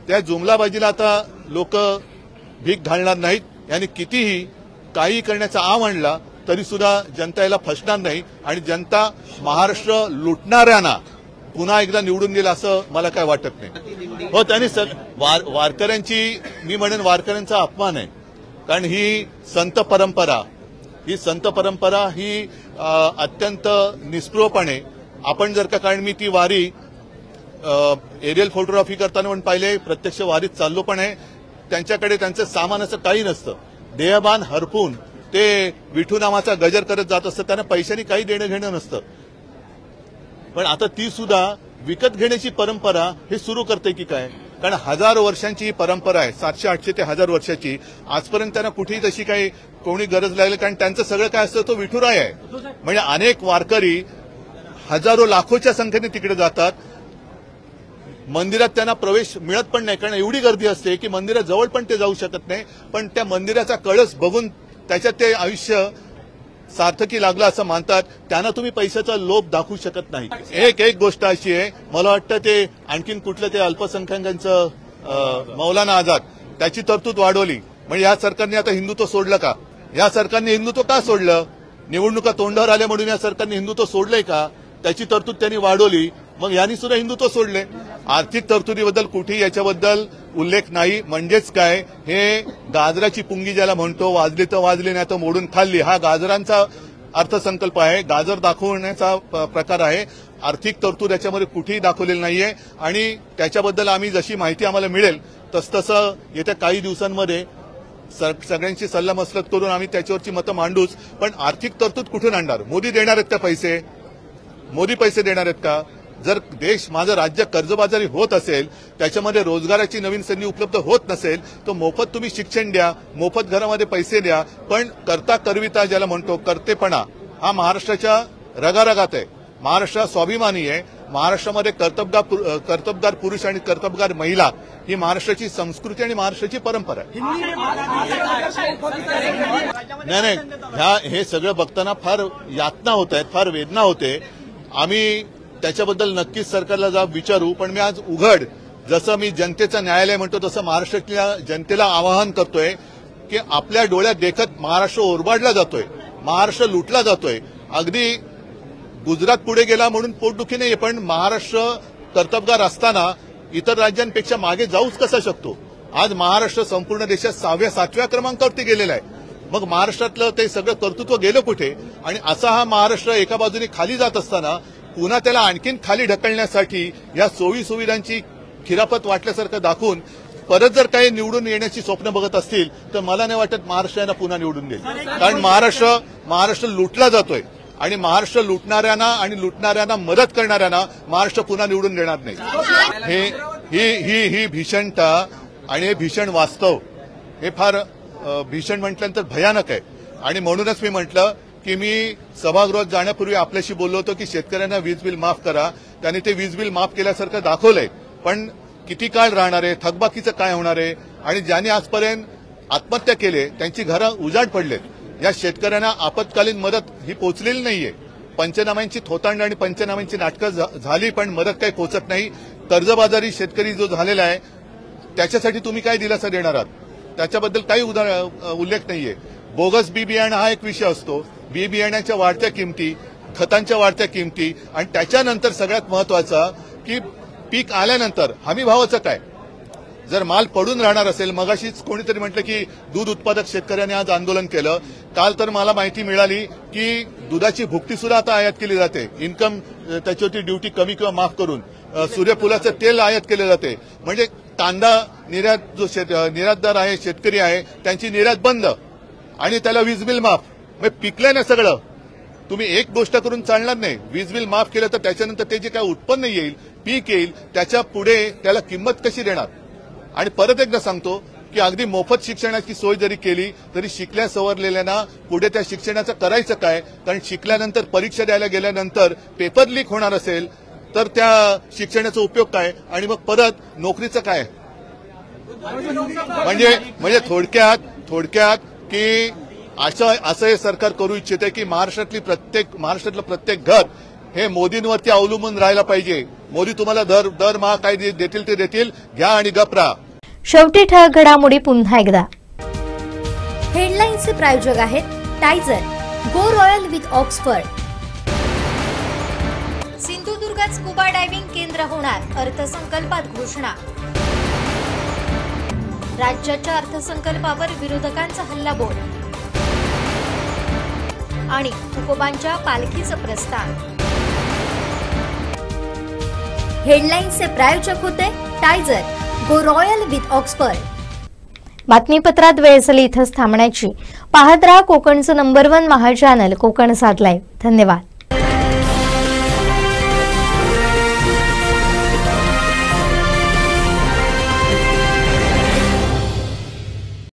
त्या जुमलाबाजीला आता लोक भीक घालणार नाहीत. यांनी कितीही काही करण्याचा आव आणला तरी सुद्धा जनता याला फसणार नाही आणि जनता महाराष्ट्र लुटणाऱ्यांना पुन्हा एकदा निवडून देईल असं मला काय वाटत नाही. हो, त्यांनी वारकऱ्यांची, मी म्हणेन वारकऱ्यांचा अपमान आहे. कारण ही संत परंपरा ही अत्यंत निस्पृहपणे आपण जर का, कारण मी ती वारी एरियल फोटोग्राफी करताना पण पाहिले, प्रत्यक्ष वारीत चाललो पण आहे, त्यांच्याकडे त्यांचं सामान असं काही नसतं, देहभान हरपून ते विठू नामाचा गजर करत जात असतं, त्यांना पैशांनी काही देणं घेणं नसतं. पण आता ती सुद्धा विकत घेण्याची परंपरा हे सुरू करते की काय? कारण हजारो वर्षांची ही परंपरा आहे, 700-800 ते 1000 वर्षाची. आजपर्यंत त्यांना कुठेही तशी काही कोणी गरज लागली, कारण त्यांचं सगळं काय असतं तो विठुराय आहे. म्हणजे अनेक वारकरी हजारो लाखोच्या संख्येने तिकडे जातात. मंदिरात त्यांना प्रवेश मिळत पण नाही, कारण एवढी गर्दी असते की मंदिराजवळ पण ते जाऊ शकत नाही. पण त्या मंदिराचा कळस बघून त्याच्यात ते आयुष्य सार्थकी लागलं असं मानतात. त्यांना तुम्ही पैशाचा लोभ दाखवू शकत नाही. एक गोष्ट अशी आहे, मला वाटतं ते आणखीन कुठलं ते अल्पसंख्याकांचं मौलाना आझाद, त्याची तरतूद वाढवली. म्हणजे या सरकारने आता हिंदुत्व सोडलं का? या सरकारने हिंदुत्व का सोडलं? निवडणुका तोंडावर आल्या म्हणून या सरकारने हिंदुत्व सोडलंय का? त्याची तरतूद त्यांनी वाढवली, मग यांनी सुद्धा हिंदुत्व सोडले. आर्थिक तरतुदीबद्दल कुठेही याच्याबद्दल उल्लेख नाही. म्हणजेच काय, हे गाजराची पुंगी ज्याला म्हणतो, वाजली तर वाजली नाही तर मोडून खाल्ली, हा गाजरांचा अर्थसंकल्प आहे, गाजर दाखवण्याचा प्रकार आहे. आर्थिक तरतूद याच्यामध्ये कुठेही दाखवलेली नाहीये. आणि त्याच्याबद्दल आम्ही जशी माहिती आम्हाला मिळेल तसतसं येत्या काही दिवसांमध्ये सगळ्यांची सल्लामसलत करून आम्ही त्याच्यावरची मतं मांडूच. पण आर्थिक तरतूद कुठून आणणार? मोदी देणार आहेत का पैसे? मोदी पैसे देणार आहेत का? जर देश, माझं राज्य कर्जबाजारी होत असेल, त्याच्यामध्ये रोजगाराची नवीन संधी उपलब्ध होत नसेल, तर मोफत तुम्ही शिक्षण द्या, मोफत घरामध्ये पैसे द्या. पण करता करविता ज्याला म्हणतो, कर्तेपणा, हा महाराष्ट्राच्या रगारगात आहे. महाराष्ट्र स्वाभिमानी आहे. महाराष्ट्रामध्ये कर्तबगार पुरुष आणि कर्तबगार महिला ही महाराष्ट्राची संस्कृती आणि महाराष्ट्राची परंपरा आहे. नाही, हे सगळं बघताना फार यातना होत आहेत, फार वेदना होते. आम्ही त्याच्याबद्दल नक्कीच सरकारला जाब विचारू. पण मी आज उघड, जसं मी जनतेचं न्यायालय म्हणतो तसं महाराष्ट्रातल्या जनतेला आवाहन करतोय की आपल्या डोळ्यात देखत महाराष्ट्र ओरबाडला जातोय, महाराष्ट्र लुटला जातोय. अगदी गुजरात पुढे गेला म्हणून पोटदुखी नाहीये, पण महाराष्ट्र कर्तबगार असताना इतर राज्यांपेक्षा मागे जाऊच कसा शकतो? आज महाराष्ट्र संपूर्ण देशात 6व्या-7व्या क्रमांकावरती गेलेला आहे. मग महाराष्ट्रातलं ते सगळं कर्तृत्व गेलं कुठे? आणि असा हा महाराष्ट्र एका बाजूने खाली जात असताना पुन्हा त्याला आणखीन खाली ढकलण्यासाठी या सोयी सुविधांची खिरापत वाटल्यासारखं दाखवून परत जर काही निवडून येण्याची स्वप्न बघत असतील तर मला नाही वाटत महाराष्ट्र यांना पुन्हा निवडून देईल. कारण महाराष्ट्र लुटला जातोय आणि महाराष्ट्र लुटणाऱ्यांना आणि लुटणाऱ्यांना मदत करणाऱ्यांना महाराष्ट्र पुन्हा निवडून देणार नाही. ही भीषणता आणि हे भीषण वास्तव, हे फार भीषण म्हटल्यानंतर भयानक आहे. आणि म्हणूनच मी म्हटलं की मी सभागृहात जाण्यापूर्वी आपल्याशी बोललो होतो की शेतकऱ्यांना वीज बिल माफ करा. त्यांनी ते वीज बिल माफ केल्यासारखं दाखवलंय, पण किती काळ राहणार आहे? थकबाकीचं काय होणार आहे? आणि ज्यांनी आजपर्यंत आत्महत्या केले त्यांची घरं उजाड पडलेत. या शेतकऱ्यांना आपत्कालीन मदत ही पोचलेली नाहीये. पंचनाम्यांची थोतांड आणि पंचनाम्यांची नाटकं झाली, पण मदत काही पोचत नाही. कर्जबाजारी शेतकरी जो झालेला आहे त्याच्यासाठी तुम्ही काय दिलासा देणार आहात? त्याच्याबद्दल काही उल्लेख नाहीये. बोगस बी बियाणं हा एक विषय असतो. बी बियाण्याच्या वाढत्या किमती, खतांच्या वाढत्या किमती, आणि त्याच्यानंतर सगळ्यात महत्वाचा की पीक आल्यानंतर हमी भावाचं काय? जर माल पडून राहणार असेल, मगाशीच कोणीतरी म्हटलं की दूध उत्पादक शेतकऱ्यांनी आज आंदोलन केलं. काल तर मला माहिती मिळाली की दुधाची भुकटी सुद्धा आता आयात केली जाते. इन्कम त्याच्यावरती ड्युटी कमी किंवा माफ करून सूर्यफुलाचं तेल आयात केलं जाते. म्हणजे कांदा निर्यात, जो निर्यातदार आहे, शेतकरी आहे, त्यांची निर्यात बंद आणि त्याला वीज बिल माफ. मग पिकलंय ना सगळं. तुम्ही एक गोष्ट करून चालणार नाही. वीज बिल माफ केलं तर त्याच्यानंतर ते जे काय उत्पन्न येईल, पीक येईल, त्याच्या पुढे त्याला किंमत कशी देणार? आणि परत एकदा सांगतो की अगदी मोफत शिक्षणाची सोय जरी केली तरी शिकल्या सवरलेल्यांना पुढे त्या शिक्षणाचं करायचं काय? कारण शिकल्यानंतर, परीक्षा द्यायला गेल्यानंतर पेपर लीक होणार असेल तर त्या शिक्षणाचा उपयोग काय? आणि मग परत नोकरीचं काय? म्हणजे थोडक्यात की असं हे सरकार करू इच्छिते की महाराष्ट्रातलं प्रत्येक घर हे मोदींवरती अवलंबून राहायला पाहिजे. मोदी तुम्हाला दरमहा काय देतील ते देतील, घ्या आणि गप राहा. शेवटी ठळक घडामोडी पुन्हा एकदा. हेडलाईन्सचे प्रायोजक आहेत टायझर, गो रॉयल विथ ऑक्सफर्ड. सिंधुदुर्गात स्कुबा डायव्हिंग केंद्र होणार, अर्थसंकल्पात घोषणा. राज्याच्या अर्थसंकल्पावर विरोधकांचा हल्लाबोल. आणि तुकोबांच्या पालखीचं प्रस्थान. हेडलाईन्सचे प्रायोजक होते टायझर, गो रॉयल विथ ऑक्सफर्ड। बातमीपत्रात वेळ झाली इथंच थांबण्याची। पाहत रहा कोकणचं नंबर 1 महा चॅनल कोकण 7 लाईव्ह। धन्यवाद।